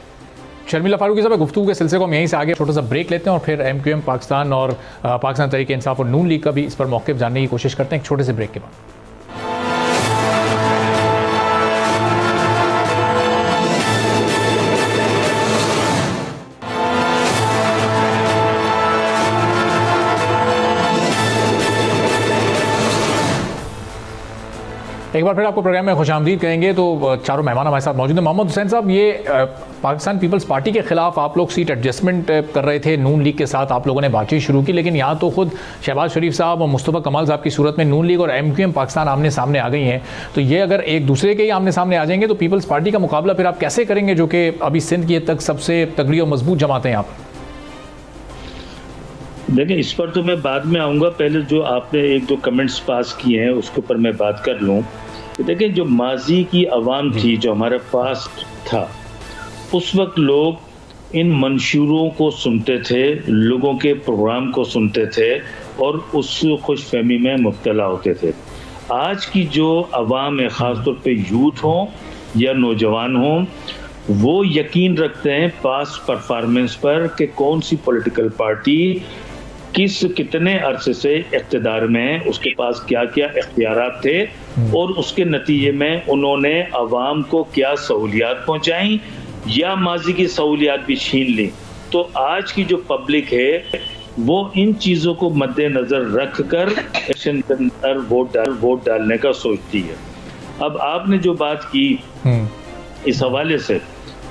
शर्मिला फारूकी साहब, गुफ्तगू के सिलसिले को हम यहीं से आगे छोटा सा ब्रेक लेते हैं और फिर MQM पाकिस्तान और पाकिस्तान तहरीक इंसाफ और नून लीग का भी इस पर मौक़िफ़ जानने की कोशिश करते हैं एक छोटे से ब्रेक के बाद। एक बार फिर आपको प्रोग्राम में खुशामदीद कहेंगे। तो चारों मेहमान हमारे साथ मौजूद हैं। मोहम्मद हुसैन साहब, ये पाकिस्तान पीपल्स पार्टी के खिलाफ आप लोग सीट एडजस्टमेंट कर रहे थे, नून लीग के साथ आप लोगों ने बातचीत शुरू की, लेकिन यहाँ तो खुद शहबाज शरीफ साहब और मुस्तफ़ा कमाल साहब की सूरत में नून लीग और MQM पाकिस्तान आमने सामने आ गई हैं। तो ये अगर एक दूसरे के ही आमने सामने आ जाएंगे तो पीपल्स पार्टी का मुकाबला फिर आप कैसे करेंगे, जो कि अभी सिंध की तक सबसे तगड़ी और मजबूत जमातें हैं? आप देखिए, इस पर तो मैं बाद में आऊँगा। पहले जो आपने एक दो कमेंट्स पास किए हैं उसके ऊपर मैं बात कर लूँ। देखिए, जो माजी की अवाम थी, जो हमारा पास्ट था, उस वक्त लोग इन मंशूरों को सुनते थे, लोगों के प्रोग्राम को सुनते थे और उस खुशफहमी में मुब्तला होते थे। आज की जो अवाम है, ख़ासतौर पे यूथ हो या नौजवान हो, वो यकीन रखते हैं पास्ट परफॉर्मेंस पर कि कौन सी पॉलिटिकल पार्टी कितने अरसे से इक़्तिदार में है, उसके पास क्या क्या इख्तियारात थे और उसके नतीजे में उन्होंने अवाम को क्या सहूलियात पहुंचाई या माजी की सहूलियात भी छीन ली। तो आज की जो पब्लिक है वो इन चीज़ों को मद्देनज़र रख कर इलेक्शन के अंदर वोट डालने का सोचती है। अब आपने जो बात की इस हवाले से,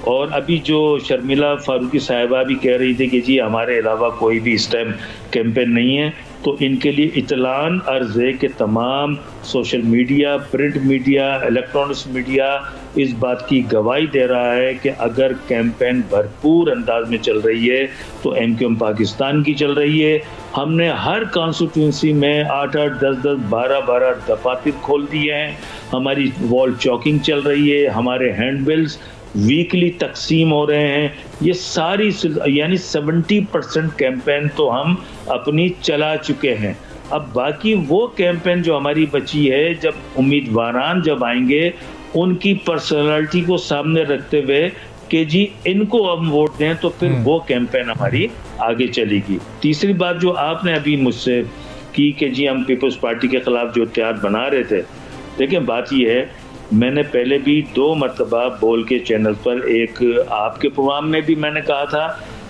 और अभी जो शर्मिला फारूकी साहिबा भी कह रही थी कि जी हमारे अलावा कोई भी इस टाइम कैंपेन नहीं है, तो इनके लिए इतलान अर्ज है कि तमाम social media, print media, electronics media इस बात की गवाही दे रहा है कि अगर कैंपेन भरपूर अंदाज में चल रही है तो MQM पाकिस्तान की चल रही है। हमने हर कॉन्स्टिट्यूंसी में 8-8, 10-10, 12-12 दफातर खोल दिए हैं। हमारी वॉल चॉकिंग चल रही है, हमारे हैंडबिल्स वीकली तकसीम हो रहे हैं। ये सारी यानी 70% कैंपेन तो हम अपनी चला चुके हैं। अब बाकी वो कैंपेन जो हमारी बची है, जब उम्मीदवारान जब आएंगे उनकी पर्सनालिटी को सामने रखते हुए कि जी इनको हम वोट दें, तो फिर वो कैंपेन हमारी आगे चलेगी। तीसरी बात जो आपने अभी मुझसे की कि जी हम पीपल्स पार्टी के खिलाफ जो इत्तेहाद बना रहे थे, देखिए बात ये है, मैंने पहले भी 2 मरतबा बोल के चैनल पर, एक आपके प्रोग्राम में भी मैंने कहा था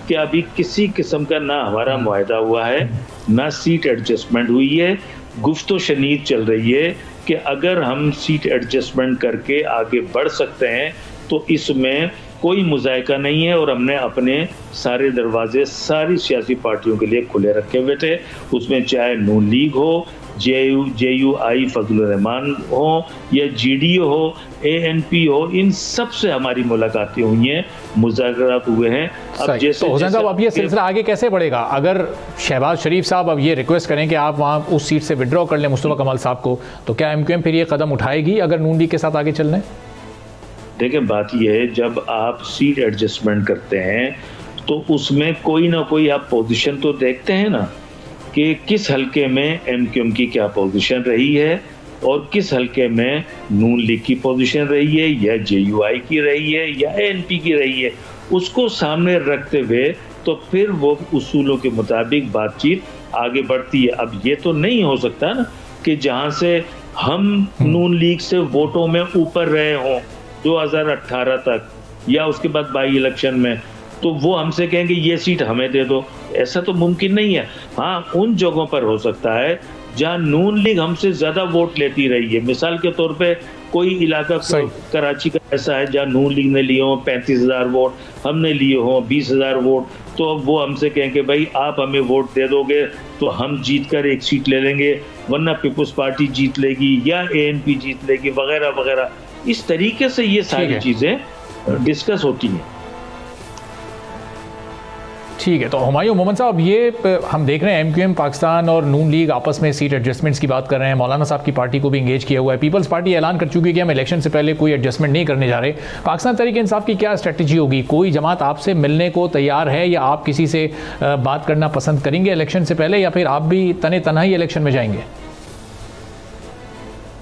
कि अभी किसी किस्म का ना हमारा मुआहदा हुआ है, ना सीट एडजस्टमेंट हुई है। गुफ्तो शनीद चल रही है कि अगर हम सीट एडजस्टमेंट करके आगे बढ़ सकते हैं तो इसमें कोई मुज़ायका नहीं है, और हमने अपने सारे दरवाजे सारी सियासी पार्टियों के लिए खुले रखे हुए थे। उसमें चाहे नून लीग हो, JUI फजलुर रहमान हो या GDO हो, ANP हो, इन सब से हमारी मुलाकातें हुई हैं, मुज़ाकरात हुए हैं। अब जैसे हुसैन साहब, अब ये सिलसिला आगे कैसे बढ़ेगा? अगर शहबाज शरीफ साहब अब ये रिक्वेस्ट करें कि आप वहाँ उस सीट से विड्रॉ कर लें मुस्तफ़ा कमाल साहब को, तो क्या MQM फिर ये कदम उठाएगी अगर नून लीग के साथ आगे चलना है? देखिए, बात यह है, जब आप सीट एडजस्टमेंट करते हैं तो उसमें कोई ना कोई आप पोजीशन तो देखते हैं ना, कि किस हलके में MQM की क्या पोजीशन रही है और किस हलके में नून लीग की पोजीशन रही है या JUI की रही है या ANP की रही है। उसको सामने रखते हुए तो फिर वो उसूलों के मुताबिक बातचीत आगे बढ़ती है। अब ये तो नहीं हो सकता ना कि जहाँ से हम नून लीग से वोटों में ऊपर रहे हों 2018 तक या उसके बाद बाई इलेक्शन में, तो वो हमसे कहेंगे ये सीट हमें दे दो। ऐसा तो मुमकिन नहीं है। हाँ, उन जगहों पर हो सकता है जहाँ नून लीग हमसे ज़्यादा वोट लेती रही है। मिसाल के तौर पे कोई इलाका कराची का ऐसा है जहाँ नून लीग ने लिए हों 35,000 वोट, हमने लिए हों 20,000 वोट, तो अब वो हमसे कहेंगे भाई आप हमें वोट दे दोगे तो हम जीत कर एक सीट ले लेंगे, वरना पीपल्स पार्टी जीत लेगी या ANP जीत लेगी वगैरह वगैरह। इस तरीके से ये सारी चीज़ें डिस्कस होती हैं। ठीक है, तो हुमायूं मोहम्मद साहब, ये हम देख रहे हैं MQM पाकिस्तान और नून लीग आपस में सीट एडजस्टमेंट्स की बात कर रहे हैं। मौलाना साहब की पार्टी को भी इंगेज किया हुआ है। पीपल्स पार्टी ऐलान कर चुकी है कि हम इलेक्शन से पहले कोई एडजस्टमेंट नहीं करने जा रहे। पाकिस्तान तहरीक इंसाफ की क्या स्ट्रेटजी होगी? कोई जमात आपसे मिलने को तैयार है या आप किसी से बात करना पसंद करेंगे इलेक्शन से पहले, या फिर आप भी तने तनहा ही इलेक्शन में जाएंगे?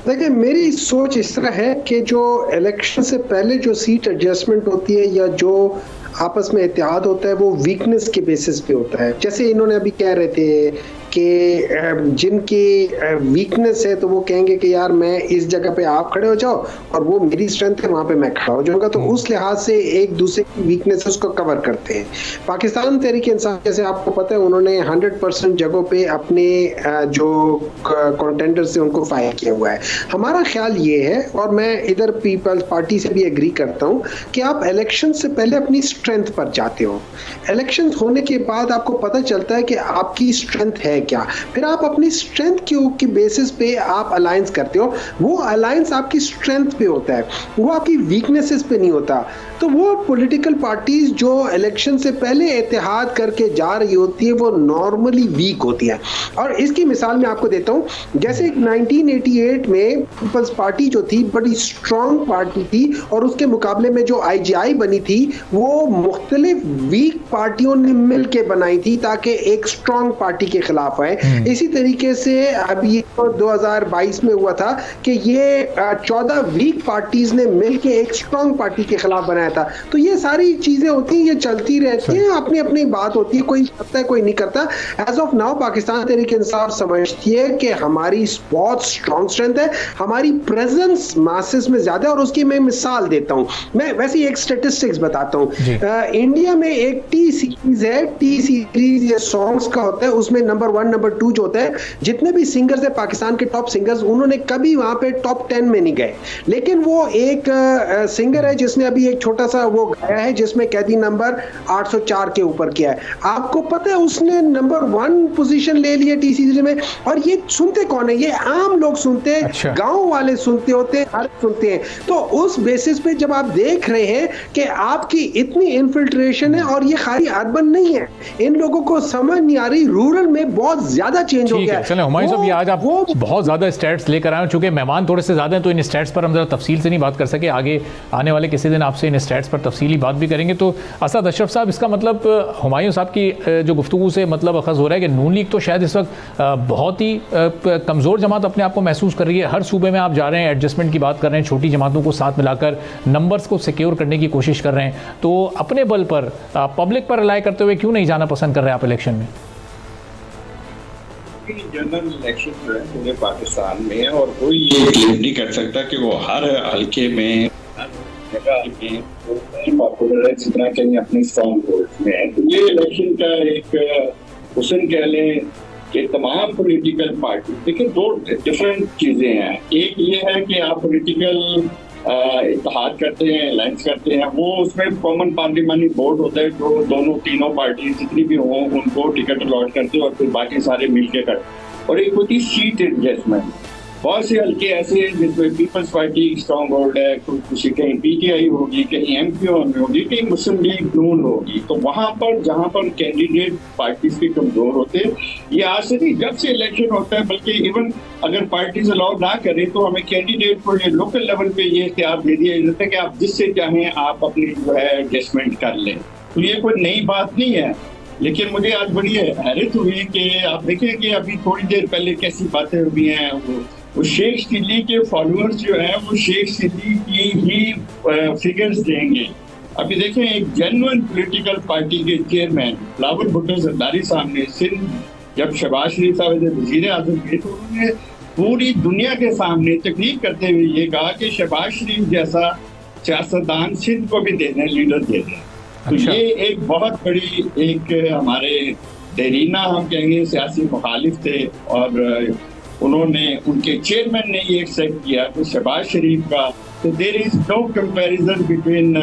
देखिए, मेरी सोच इस तरह है कि जो इलेक्शन से पहले जो सीट एडजस्टमेंट होती है या जो आपस में इत्तेहाद होता है वो वीकनेस के बेसिस पे होता है। जैसे इन्होंने अभी कह रहे थे कि जिनकी वीकनेस है तो वो कहेंगे कि यार मैं इस जगह पे आप खड़े हो जाओ और वो मेरी स्ट्रेंथ है वहां पे मैं खड़ा हो जाऊंगा, तो उस लिहाज से एक दूसरे की वीकनेसेस को कवर करते हैं। पाकिस्तान तहरीक इंसाफ जैसे आपको पता है उन्होंने 100% जगहों पे अपने जो कंटेंडर से उनको फायर किया हुआ है। हमारा ख्याल ये है और मैं इधर पीपल्स पार्टी से भी एग्री करता हूं कि आप इलेक्शन से पहले अपनी स्ट्रेंथ पर जाते हो, इलेक्शन होने के बाद आपको पता चलता है कि आपकी स्ट्रेंथ है क्या, फिर आप अपनी स्ट्रेंथ की बेसिस पे आप अलायंस करते हो। वो अलायंस आपकी स्ट्रेंथ पे होता है, वो आपकी वीकनेसेस पे नहीं होता। तो वो पॉलिटिकल पार्टीज जो इलेक्शन से पहले इत्तेहाद करके जा रही होती है वो नॉर्मली वीक होती है। और इसकी मिसाल मैं आपको देता हूं, जैसे 1988 में पीपल्स पार्टी जो थी बड़ी स्ट्रॉन्ग पार्टी थी और उसके मुकाबले में जो IGI बनी थी वो मुख्तलिफ वीक पार्टियों ने मिल के बनाई थी ताकि एक स्ट्रॉन्ग पार्टी के खिलाफ आए। इसी तरीके से अब ये 2022 में हुआ था कि ये 14 वीक पार्टीज ने मिल के एक स्ट्रॉन्ग पार्टी के खिलाफ बनाया था। तो ये सारी चीजें होती हैं, ये चलती रहती हैं, अपनी अपनी बात होती है, कोई करता है कोई नहीं करता। As of now Pakistan Tehreek Insaf समझती है कि हमारी बहुत स्ट्रॉन्ग स्ट्रेंथ है, हमारी प्रेजेंस मासेस में ज्यादा है। और उसकी मैं मिसाल देता हूं, मैं वैसे ही एक स्टेटिस्टिक्स बताता हूं। इंडिया में एक टी सीरीज है, टी सीरीज ये सॉन्ग्स का होता है, उसमें नंबर 1 नंबर 2 जो होता है, जितने भी सिंगर्स है पाकिस्तान के टॉप सिंगर्स उन्होंने कभी वहां पे टॉप 10 में नहीं गए। लेकिन वो एक सिंगर है जिसने अभी एक छोटा सा वो गाया है जिसमें कैदी नंबर 804 के ऊपर किया है। आपको पता है उसने नंबर 1 पोजीशन ले लिया टी सीरीज में। और ये सुनते कौन है? ये आम लोग सुनते हैं, अच्छा। गांव वाले सुनते होते हैं, हर सुनते हैं। तो उस बेसिस पे जब आप देख रहे हैं कि आपकी इतनी इन्फिल्ट्रेशन है और ये खाली अर्बन नहीं है, इन लोगों को समझ नहीं आ रही, रूरल में बहुत ज्यादा चेंज हो गया है। चलें हुमायूं साहब, ये आज आप बहुत ज्यादा स्टैट्स लेकर आए, चूंकि मेहमान थोड़े से ज्यादा हैं तो इन स्टैट्स पर हम जरा तफसील से नहीं बात कर सके। आगे आने वाले किसी दिन आपसे इन स्टैट्स पर तफसीली बात भी करेंगे। तो असद अशरफ साहब, इसका मतलब हुमायूं साहब की जो गुफ्तगू से मतलब अखज़ हो रहा है कि नून लीग तो शायद इस वक्त बहुत ही कमज़ोर जमात अपने आप को महसूस कर रही है। हर सूबे में आप जा रहे हैं, एडजस्टमेंट की बात कर रहे हैं, छोटी जमातों को साथ मिलाकर नंबर्स को सिक्योर करने की कोशिश कर रहे हैं। तो अपने बल पर पब्लिक पर रिलाय करते हुए क्यों नहीं जाना पसंद कर रहे हैं आप इलेक्शन में? जनरल इलेक्शन जो है पूरे पाकिस्तान में है और कोई ये क्लेम नहीं कर सकता कि वो हर हल्के में पॉपुलर है जितना कहीं अपनी स्ट्रॉन्ग वोट में है। तो ये इलेक्शन का एक हुसन कह लें कि तमाम पॉलिटिकल पार्टी, देखिए दो डिफरेंट चीजें हैं। एक ये है कि आप पॉलिटिकल इत्तेहाद करते हैं, अलायंस करते हैं, वो उसमें कॉमन पार्लियामेंट्री बोर्ड होता है जो दोनों तीनों पार्टी जितनी भी हों उनको टिकट अलॉट करते हैं और फिर बाकी सारे मिलके करते। और एक होती सीट एडजस्टमेंट। बहुत से हल्के ऐसे हैं जिसमें पीपल्स पार्टी स्ट्रॉन्ग होल्ड है, किसी कहीं PTI होगी, कहीं MPO होगी, कहीं मुस्लिम लीग नून होगी। तो वहां पर जहां पर कैंडिडेट पार्टीज के कमजोर होते हैं, ये आज से नहीं जब से इलेक्शन होता है, बल्कि इवन अगर पार्टीज अलाउ ना करें तो हमें कैंडिडेट को ये लोकल लेवल पे ये इख्तियार दे दिया जाता है कि आप जिससे चाहें आप अपनी जो है एडजस्टमेंट कर लें। तो ये कोई नई बात नहीं है। लेकिन मुझे आज बड़ी हैरत हुई कि आप देखें कि अभी थोड़ी देर पहले कैसी बातें हुई हैं। वो शेख चिल्ली के फॉलोअर्स जो हैं वो शेख चिल्ली की ही फिगर्स देंगे। अभी देखें एक जेन्युइन पॉलिटिकल पार्टी के चेयरमैन बिलावल भुट्टो जरदारी साहब ने सिंध जब शहबाज शरीफ साहब वजीर आजम थे तो उन्होंने पूरी दुनिया के सामने तकरीर करते हुए ये कहा कि शहबाज शरीफ जैसा सियासतदान सिंध को भी देना लीडर दे दें। तो ये एक बहुत बड़ी एक हमारे देरीना हम कहेंगे सियासी मुखालिफ थे और उन्होंने उनके चेयरमैन ने ये एक्सेप्ट किया कि शहबाज शरीफ का तो there is no comparison between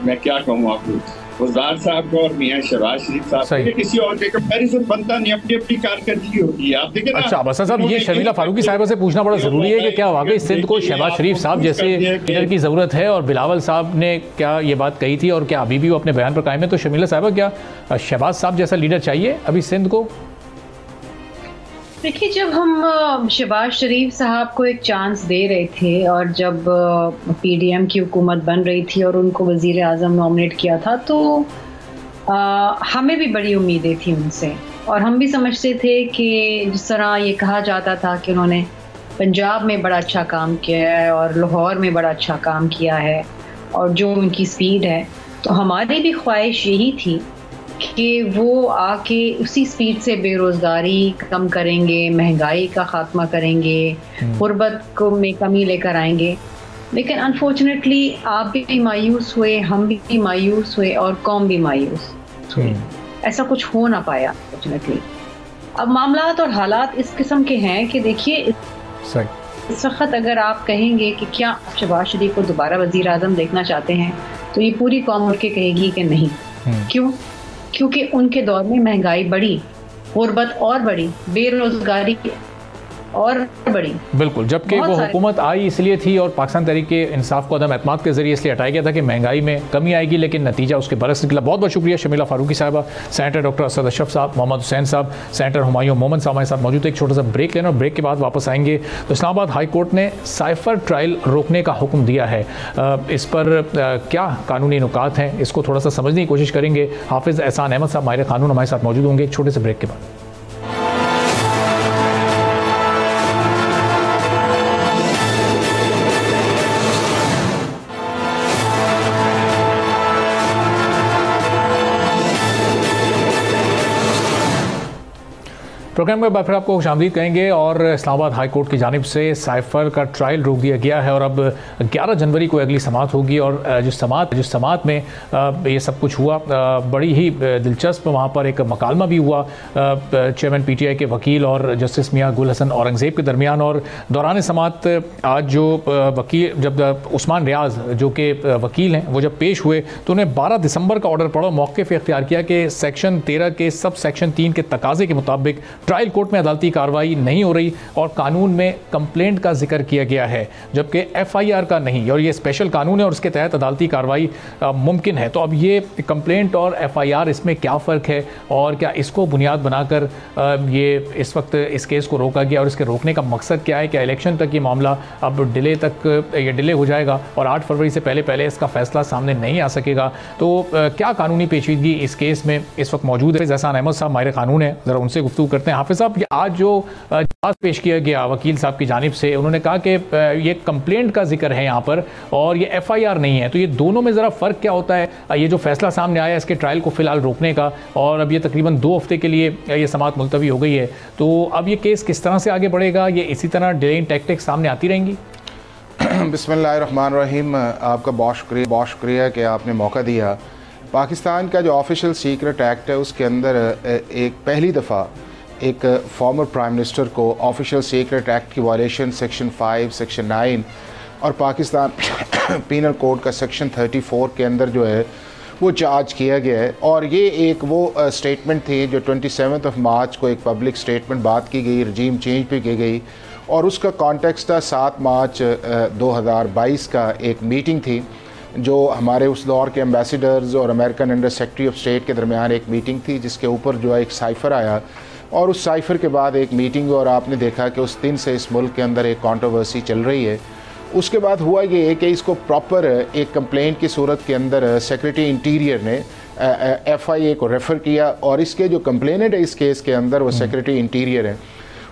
मैं क्या कहूँ आपको गुलजार साहब को और मियां शहबाज शरीफ साहब, किसी और के कंपैरिजन बनता नहीं, अपनी अपनी कारकर्दगी होती है। आप देखें ना। अच्छा असद साहब, ये शर्मिला फारूकी साहिबा से पूछना बड़ा जरूरी है कि क्या वाकई सिंध को शहबाज शरीफ साहब जैसे लीडर की जरूरत है, और बिलावल साहब ने क्या ये बात कही थी और क्या अभी भी वो अपने बयान पर कायम है? तो शर्मिला साहिबा, क्या शहबाज साहब जैसा लीडर चाहिए अभी सिंध को? देखिए, जब हम शहबाज शरीफ साहब को एक चांस दे रहे थे और जब PDM की हुकूमत बन रही थी और उनको वज़ीर आज़म नॉमिनेट किया था तो हमें भी बड़ी उम्मीदें थी उनसे, और हम भी समझते थे कि जिस तरह ये कहा जाता था कि उन्होंने पंजाब में बड़ा अच्छा काम किया है और लाहौर में बड़ा अच्छा काम किया है और जो उनकी स्पीड है, तो हमारी भी ख्वाहिश यही थी कि वो आके उसी स्पीड से बेरोज़गारी कम करेंगे, महंगाई का ख़ात्मा करेंगे, गुर्बत को में कमी लेकर आएंगे। लेकिन अनफॉर्चुनेटली आप भी मायूस हुए, हम भी मायूस हुए और कौम भी मायूस हुई। ऐसा कुछ हो ना पाया अनफॉर्चुनेटली। अब मामलात और हालात इस किस्म के हैं कि देखिए इस वक्त अगर आप कहेंगे कि क्या आप शहबाज शरीफ को दोबारा वज़ीर आज़म देखना चाहते हैं, तो ये पूरी कौम उठ के कहेगी कि नहीं। क्यों? क्योंकि उनके दौर में महंगाई बढ़ी, गुर्बत और बढ़ी, बेरोजगारी और बड़ी। बिल्कुल, जबकि वो हुकूमत आई इसलिए थी और पाकिस्तान तहरीक इंसाफ को अदम एतमाद के जरिए इसलिए हटाया गया था कि महंगाई में कमी आएगी, लेकिन नतीजा उसके बरस निकला। बहुत बहुत शुक्रिया शमीला फारूकी साहबा, सेनेटर डॉक्टर असद अशरफ साहब, मोहम्मद हुसैन साहब, सेनेटर हुमायूं मोहम्मद साहब हमारे साथ मौजूद। एक छोटा सा ब्रेक लेना और ब्रेक के बाद वापस आएंगे। तो इस्लामाबाद हाई कोर्ट ने साइफर ट्रायल रोकने का हुक्म दिया है। इस पर क्या कानूनी नुकात हैं, इसको थोड़ा सा समझने की कोशिश करेंगे। हाफिज़ एहसान अहमद साहब माहिर कानून हमारे साथ मौजूद होंगे एक छोटे से ब्रेक के बाद। प्रोग्राम में फिर आपको खुशामदीद कहेंगे। और इस्लामाबाद हाई कोर्ट की जानिब से साइफर का ट्रायल रोक दिया गया है और अब 11 जनवरी को अगली समात होगी। और जिस समात में ये सब कुछ हुआ, बड़ी ही दिलचस्प वहाँ पर एक मकालमा भी हुआ चेयरमैन PTI के वकील और जस्टिस मियाँ गुल हसन औरंगज़ेब के दरमियान। और दौरान समात आज जो वकील, जब उस्मान रियाज जो कि वकील हैं, वो जब पेश हुए तो उन्हें 12 दिसंबर का ऑर्डर पड़ा, मौक़िफ़ इख्तियार किया कि सेक्शन 13 के सब सेक्शन 3 के तकाजे के मुताबिक ट्रायल कोर्ट में अदालती कार्रवाई नहीं हो रही और कानून में कंप्लेंट का जिक्र किया गया है, जबकि FIR का नहीं, और ये स्पेशल कानून है और उसके तहत अदालती कार्रवाई मुमकिन है। तो अब ये कंप्लेंट और FIR, इसमें क्या फ़र्क है और क्या इसको बुनियाद बनाकर ये इस वक्त इस केस को रोका गया और इसके रोकने का मकसद क्या है? क्या इलेक्शन तक ये मामला अब डिले हो जाएगा और 8 फरवरी से पहले इसका फैसला सामने नहीं आ सकेगा? तो क्या कानूनी पेचीदगी इस केस में इस वक्त मौजूद है? एहसान अहमद साहब माहिर कानून है, ज़रा उनसे गुफ्तगू करते हैं। हाफिज़ साहब, आज जो जवाब पेश किया गया वकील साहब की जानिब से, उन्होंने कहा कि ये कंप्लेंट का जिक्र है यहाँ पर और ये FIR नहीं है, तो ये दोनों में ज़रा फ़र्क क्या होता है? ये जो फैसला सामने आया इसके ट्रायल को फ़िलहाल रोकने का, और अब ये तकरीबन 2 हफ्ते के लिए ये समात मुलतवी हो गई है, तो अब ये केस किस तरह से आगे बढ़ेगा? ये इसी तरह डिलेइंग टैक्टिक्स सामने आती रहेंगी? बिस्मिल्लाहिर्रहमानिर्रहीम, आपका बहुत शुक्रिया कि आपने मौका दिया। पाकिस्तान का जो ऑफिशियल सीक्रेट एक्ट है उसके अंदर एक पहली दफ़ा एक फॉर्मर प्राइम मिनिस्टर को ऑफिशियल सीक्रेट एक्ट की वायलेशन सेक्शन 5, सेक्शन 9 और पाकिस्तान पीनल कोड का सेक्शन 34 के अंदर जो है वो चार्ज किया गया है। और ये एक वो स्टेटमेंट थी जो 27 मार्च को एक पब्लिक स्टेटमेंट बात की गई, रजीम चेंज भी की गई, और उसका कॉन्टेक्स्ट था 7 मार्च 2022 का एक मीटिंग थी जो हमारे उस दौर के एम्बेसडर्स और American under secretary of state के दरमियान एक मीटिंग थी, जिसके ऊपर जो है एक साइफ़र आया और उस साइफ़र के बाद एक मीटिंग, और आपने देखा कि उस दिन से इस मुल्क के अंदर एक कंट्रोवर्सी चल रही है। उसके बाद हुआ ये कि इसको प्रॉपर एक कंप्लेंट की सूरत के अंदर सेक्रेटरी इंटीरियर ने FIA को रेफ़र किया, और इसके जो कंप्लेनेंट है इस केस के अंदर वो सेक्रेटरी इंटीरियर है।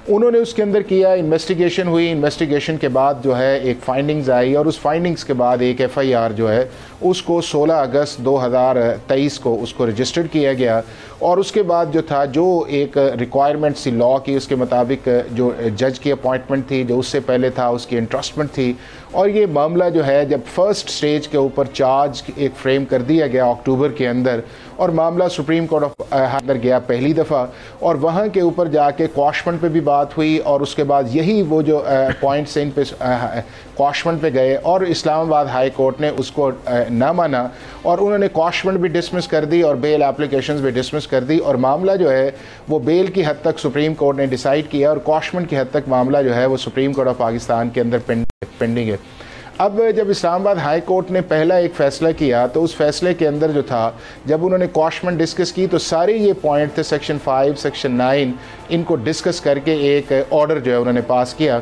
उन्होंने उसके अंदर किया, इन्वेस्टिगेशन हुई, इन्वेस्टिगेशन के बाद जो है एक फाइंडिंग्स आई, और उस फाइंडिंग्स के बाद एक FIR जो है उसको 16 अगस्त 2023 को उसको रजिस्टर्ड किया गया। और उसके बाद जो था, जो एक रिक्वायरमेंट सी लॉ की, उसके मुताबिक जो जज की अपॉइंटमेंट थी, जो उससे पहले था उसकी इंट्रस्टमेंट थी, और ये मामला जो है जब फर्स्ट स्टेज के ऊपर चार्ज एक फ्रेम कर दिया गया अक्टूबर के अंदर, और मामला सुप्रीम कोर्ट ऑफ अंदर गया पहली दफ़ा, और वहाँ के ऊपर जाके क्वाशमेंट पे भी बात हुई, और उसके बाद यही वो जो पॉइंट्स इन पे क्वाशमेंट पे गए और इस्लामाबाद हाई कोर्ट ने उसको ना माना, और उन्होंने क्वाशमेंट भी डिसमिस कर दी और बेल एप्लीकेशंस भी डिसमिस कर दी, और मामला जो है वो बेल की हद तक सुप्रीम कोर्ट ने डिसाइड किया, और क्वाशमेंट की हद तक मामला जो है वो सुप्रीम कोर्ट ऑफ पाकिस्तान के अंदर पेंडिंग है। अब जब इस्लामाबाद हाई कोर्ट ने पहला एक फ़ैसला किया, तो उस फैसले के अंदर जो था, जब उन्होंने क्वाशमेंट डिस्कस की तो सारे ये पॉइंट थे सेक्शन 5, सेक्शन 9, इनको डिस्कस करके एक ऑर्डर जो है उन्होंने पास किया।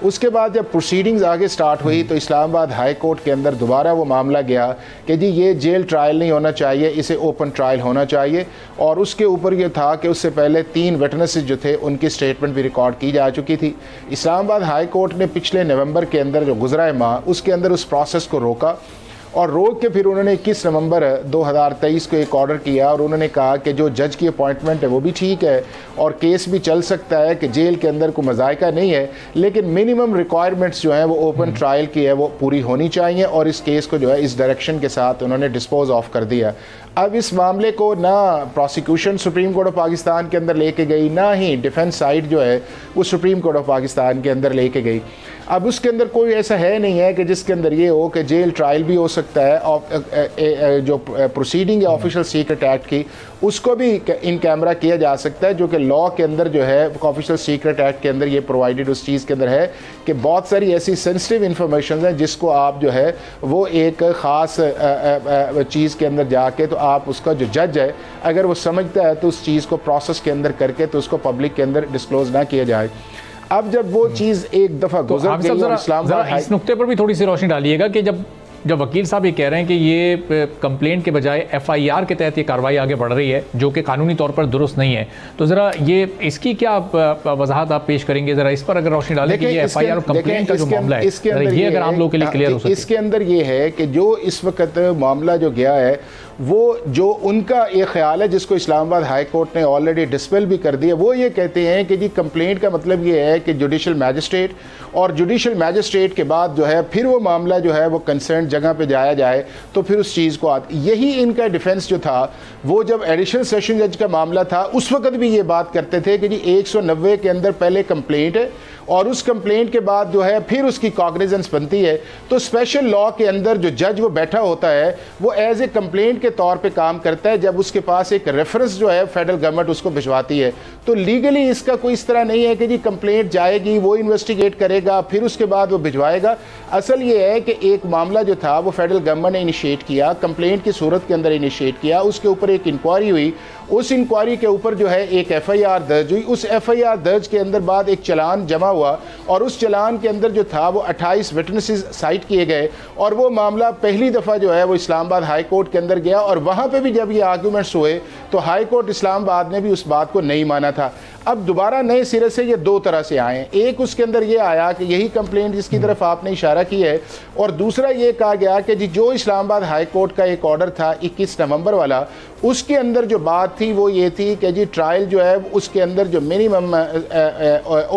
उसके बाद जब प्रोसीडिंग्स आगे स्टार्ट हुई तो इस्लामाबाद हाई कोर्ट के अंदर दोबारा वो मामला गया कि जी ये जेल ट्रायल नहीं होना चाहिए, इसे ओपन ट्रायल होना चाहिए, और उसके ऊपर ये था कि उससे पहले 3 विटनेसेस जो थे उनकी स्टेटमेंट भी रिकॉर्ड की जा चुकी थी। इस्लामाबाद हाई कोर्ट ने पिछले नवंबर के अंदर जो गुज़रा माह उसके अंदर उस प्रोसेस को रोका, और रोक के फिर उन्होंने 21 नवंबर 2023 को एक ऑर्डर किया और उन्होंने कहा कि जो जज की अपॉइंटमेंट है वो भी ठीक है और केस भी चल सकता है कि जेल के अंदर कोई मज़ायका नहीं है, लेकिन मिनिमम रिक्वायरमेंट्स जो हैं वो ओपन ट्रायल की है वो पूरी होनी चाहिए और इस केस को जो है इस डायरेक्शन के साथ उन्होंने डिस्पोज ऑफ कर दिया। अब इस मामले को ना prosecution supreme court of Pakistan के अंदर लेके गई, ना ही डिफेंस साइड जो है वो सुप्रीम कोर्ट ऑफ पाकिस्तान के अंदर लेके गई। अब उसके अंदर कोई ऐसा है नहीं है कि जिसके अंदर ये हो कि जेल ट्रायल भी हो सकता है और जो प्रोसीडिंग है ऑफिशियल सीक्रेट एक्ट की उसको भी इन कैमरा किया जा सकता है, जो कि लॉ के अंदर जो है ऑफिशियल सीक्रेट एक्ट के अंदर ये प्रोवाइडेड उस चीज़ के अंदर है कि बहुत सारी ऐसी सेंसिटिव इंफॉर्मेशन है जिसको आप जो है वो एक ख़ास चीज़ के अंदर जाके तो आप उसका जो जज है अगर वो समझता है तो उस चीज़ को प्रोसेस के अंदर करके तो उसको पब्लिक के अंदर डिस्क्लोज ना किया जाए। अब जब वो चीज़ एक दफ़ा गुजर गई और इस्लामाबाद इस नुक्ते पर भी थोड़ी सी रोशनी डालिएगा कि जब वकील साहब ये कह रहे हैं कि ये कंप्लेंट के बजाय FIR के तहत ये कार्रवाई आगे बढ़ रही है जो कि कानूनी तौर पर दुरुस्त नहीं है, तो ज़रा ये इसकी क्या वजाहत आप पेश करेंगे, ज़रा इस पर अगर रोशनी डालें कि ये FIR और कंप्लेंट का जो मामला है ये अगर आम लोगों के लिए क्लियर हो सके। इसके अंदर ये है कि जो इस वक्त मामला जो गया है वो जो उनका एक ख्याल है जिसको इस्लामाबाद हाई कोर्ट ने ऑलरेडी डिस्पेल भी कर दिया, वो ये कहते हैं कि जी कंप्लेंट का मतलब ये है कि जुडिशल मैजिस्ट्रेट और जुडिशल मैजिस्ट्रेट के बाद जो है फिर वो मामला जो है वो कंसर्न जगह पे जाया जाए तो फिर उस चीज़ को यही इनका डिफेंस जो था वो जब एडिशनल सेशन जज का मामला था उस वक्त भी ये बात करते थे कि जी 190 के अंदर पहले कंप्लेंट है और उस कंप्लेंट के बाद जो है फिर उसकी कॉग्निजेंस बनती है, तो स्पेशल लॉ के अंदर जो जज वो बैठा होता है वो एज ए कंप्लेंट के तौर पे काम करता है जब उसके पास एक रेफरेंस जो है फेडरल गवर्नमेंट उसको भिजवाती है। तो लीगली इसका कोई इस तरह नहीं है कि जी कंप्लेंट जाएगी वो इन्वेस्टिगेट करेगा फिर उसके बाद वो भिजवाएगा। असल ये है कि एक मामला जो था वो फेडरल गवर्नमेंट ने इनिशिएट किया, कंप्लेंट की सूरत के अंदर इनिशिएट किया, उसके ऊपर एक इंक्वायरी हुई, उस इंक्वायरी के ऊपर जो है एक FIR दर्ज हुई, उस FIR दर्ज के अंदर बाद एक चलान जमा हुआ और उस चलान के अंदर जो था वो 28 विटनेसेस साइट किए गए और वो मामला पहली दफ़ा जो है वो इस्लामाबाद हाई कोर्ट के अंदर गया और वहाँ पे भी जब ये आर्गूमेंट्स हुए तो हाई कोर्ट इस्लामाबाद ने भी उस बात को नहीं माना था। अब दोबारा नए सिरे से ये दो तरह से आए, एक उसके अंदर ये आया कि यही कंप्लेंट जिसकी तरफ आपने इशारा की है और दूसरा ये कहा गया कि जी जो इस्लामाबाद हाई कोर्ट का एक ऑर्डर था 21 नवंबर वाला उसके अंदर जो बात थी वो ये थी कि जी ट्रायल जो है उसके अंदर जो मिनिमम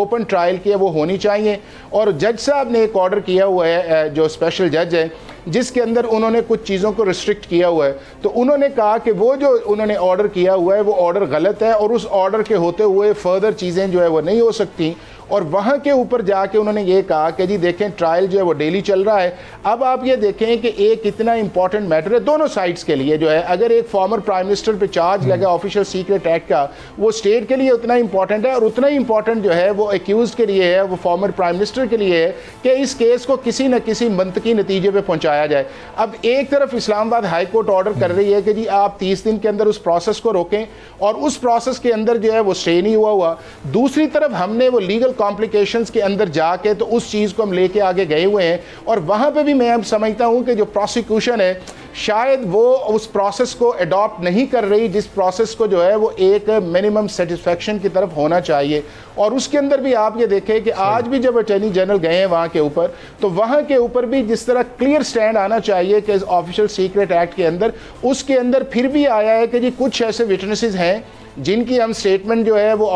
ओपन ट्रायल की है वो होनी चाहिए और जज साहब ने एक ऑर्डर किया हुआ है जो स्पेशल जज है जिसके अंदर उन्होंने कुछ चीज़ों को रिस्ट्रिक्ट किया हुआ है। तो उन्होंने कहा कि वो जो उन्होंने ऑर्डर किया हुआ है वो ऑर्डर गलत है और उस ऑर्डर के होते हुए फर्दर चीज़ें जो है वो नहीं हो सकती और वहाँ के ऊपर जाके उन्होंने ये कहा कि जी देखें ट्रायल जो है वो डेली चल रहा है। अब आप ये देखें कि एक इतना इंपॉर्टेंट मैटर है दोनों साइड्स के लिए जो है, अगर एक फॉर्मर प्राइम मिनिस्टर पे चार्ज लगा ऑफिशियल सीक्रेट एक्ट का वो स्टेट के लिए उतना इंपॉर्टेंट है और उतना ही इंपॉर्टेंट जो है वो एक्यूज के लिए है, वो फॉर्मर प्राइम मिनिस्टर के लिए है कि इस केस को किसी न किसी मंतकी नतीजे पर पहुँचाया जाए। अब एक तरफ इस्लामाबाद हाई कोर्ट ऑर्डर कर रही है कि जी आप 30 दिन के अंदर उस प्रोसेस को रोकें और उस प्रोसेस के अंदर जो है वो स्टे नहीं हुआ, दूसरी तरफ हमने वो लीगल कॉम्प्लिकेशंस के अंदर जाके तो उस चीज़ को हम लेके आगे गए हुए हैं और वहाँ पे भी मैं अब समझता हूँ कि जो प्रोसिक्यूशन है शायद वो उस प्रोसेस को अडॉप्ट नहीं कर रही जिस प्रोसेस को जो है वो एक मिनिमम सेटिस्फेक्शन की तरफ होना चाहिए। और उसके अंदर भी आप ये देखें कि आज भी जब अटॉर्नी जनरल गए हैं वहाँ के ऊपर तो वहाँ के ऊपर भी जिस तरह क्लियर स्टैंड आना चाहिए कि ऑफिशियल सीक्रेट एक्ट के अंदर उसके अंदर फिर भी आया है कि जी कुछ ऐसे विटनेसेस हैं जिनकी हम स्टेटमेंट जो है वो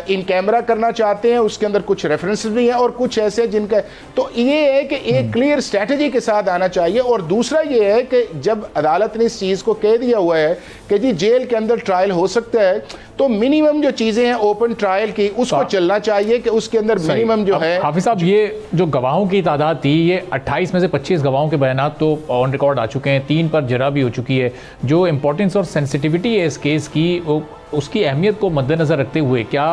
इन कैमरा करना चाहते हैं, उसके अंदर कुछ रेफरेंसेस भी हैं और कुछ ऐसे जिनका, तो ये है कि एक क्लियर स्ट्रेटजी के साथ आना चाहिए। और दूसरा ये है कि जब अदालत ने इस चीज़ को कह दिया हुआ है कि जी जेल के अंदर ट्रायल हो सकता है तो मिनिमम जो चीज़ें हैं ओपन ट्रायल की उसको चलना चाहिए कि उसके अंदर मिनिमम जो है। हाफिज साहब ये जो गवाहों की तादाद थी ये 28 में से 25 गवाहों के बयान तो ऑन रिकॉर्ड आ चुके हैं, 3 पर जरा भी हो चुकी है। जो इम्पोर्टेंस और सेंसिटिविटी है इस केस की उसकी अहमियत को मद्देनज़र रखते हुए क्या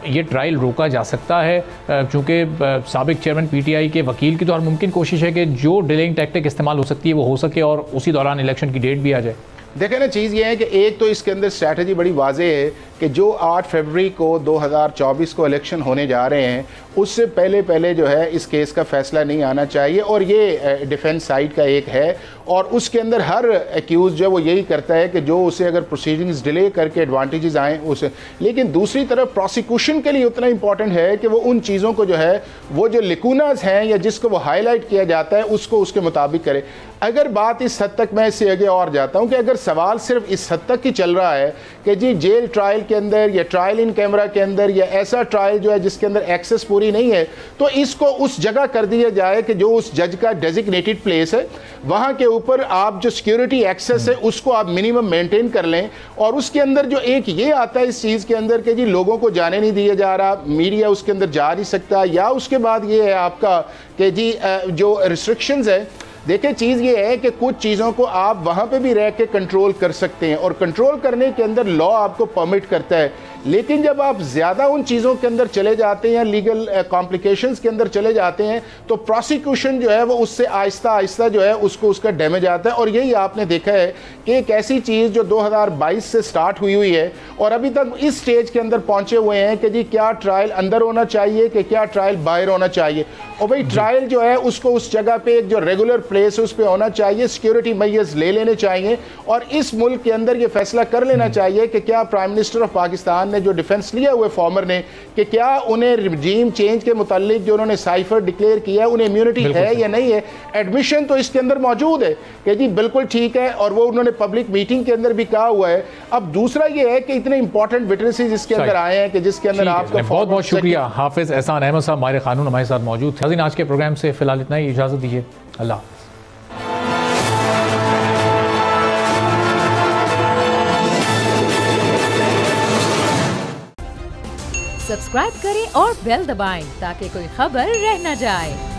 ये ट्रायल रोका जा सकता है? चूँकि साबिक चेयरमैन PTI के वकील की तो हर मुमकिन कोशिश है कि जो डिलेइंग टैक्टिक इस्तेमाल हो सकती है वो हो सके और उसी दौरान इलेक्शन की डेट भी आ जाए। देखें ना चीज़ ये है कि एक तो इसके अंदर स्ट्रैटेजी बड़ी वाज़ेह है कि जो 8 फरवरी को 2024 को इलेक्शन होने जा रहे हैं उससे पहले जो है इस केस का फैसला नहीं आना चाहिए। और ये डिफेंस साइड का एक है और उसके अंदर हर एक्यूज जो है वो यही करता है कि जो उसे अगर प्रोसीडिंग्स डिले करके एडवांटेजेस आएँ उसे, लेकिन दूसरी तरफ प्रोसिक्यूशन के लिए उतना इंपॉर्टेंट है कि वो उन चीज़ों को जो है वो जो लिकुनास हैं या जिसको वो हाईलाइट किया जाता है उसको उसके मुताबिक करे। अगर बात इस हद तक, मैं इससे आगे और जाता हूँ कि अगर सवाल सिर्फ इस हद तक ही चल रहा है कि जी जेल ट्रायल के अंदर या ट्रायल इन कैमरा के अंदर या ऐसा ट्रायल जो है जिसके अंदर एक्सेस पूरी नहीं है, तो इसको उस जगह कर दिया जाए कि जो उस जज का डेजिग्नेटेड प्लेस है वहाँ के ऊपर आप जो सिक्योरिटी एक्सेस है उसको आप मिनिमम मेंटेन कर लें। और उसके अंदर जो एक ये आता है इस चीज़ के अंदर कि जी लोगों को जाने नहीं दिया जा रहा, मीडिया उसके अंदर जा नहीं सकता, या उसके बाद ये है आपका कि जी जो रिस्ट्रिक्शंस है, देखिए चीज़ ये है कि कुछ चीज़ों को आप वहाँ पे भी रह के कंट्रोल कर सकते हैं और कंट्रोल करने के अंदर लॉ आपको परमिट करता है, लेकिन जब आप ज़्यादा उन चीज़ों के अंदर चले जाते हैं, लीगल कॉम्प्लिकेशंस के अंदर चले जाते हैं, तो प्रोसिक्यूशन जो है वो उससे आहिस्ता आहिस्ता जो है उसको उसका डैमेज आता है। और यही आपने देखा है कि एक ऐसी चीज़ जो 2022 से स्टार्ट हुई है और अभी तक इस स्टेज के अंदर पहुँचे हुए हैं कि जी क्या ट्रायल अंदर होना चाहिए कि क्या ट्रायल बाहर होना चाहिए। और भाई ट्रायल जो है उसको उस जगह पे एक जो रेगुलर प्लेस उस पर होना चाहिए, सिक्योरिटी मेजर्स ले लेने चाहिए और इस मुल्क के अंदर ये फैसला कर लेना चाहिए कि क्या प्राइम मिनिस्टर ऑफ पाकिस्तान ने जो डिफेंस लिया हुए फॉर्मर ने कि क्या उन्हें रिजीम चेंज के मुतालिक जो उन्होंने साइफर डिक्लेयर किया उन्हें इम्यूनिटी है या नहीं है। एडमिशन तो इसके अंदर मौजूद है कि जी बिल्कुल ठीक है और वो उन्होंने पब्लिक मीटिंग के अंदर भी कहा हुआ है। अब दूसरा ये है कि इतने इंपॉर्टेंट विटनेसेस इसके अंदर आए हैं कि जिसके अंदर आपका बहुत बहुत शुक्रिया हाफिज एहसान अहमद साहब माहिर कानून हमारे साथ मौजूद थे। आज के प्रोग्राम से फिलहाल इतना ही, इजाजत दीजिए, अल्लाह। सब्सक्राइब करें और बेल दबाएं ताकि कोई खबर रह न जाए।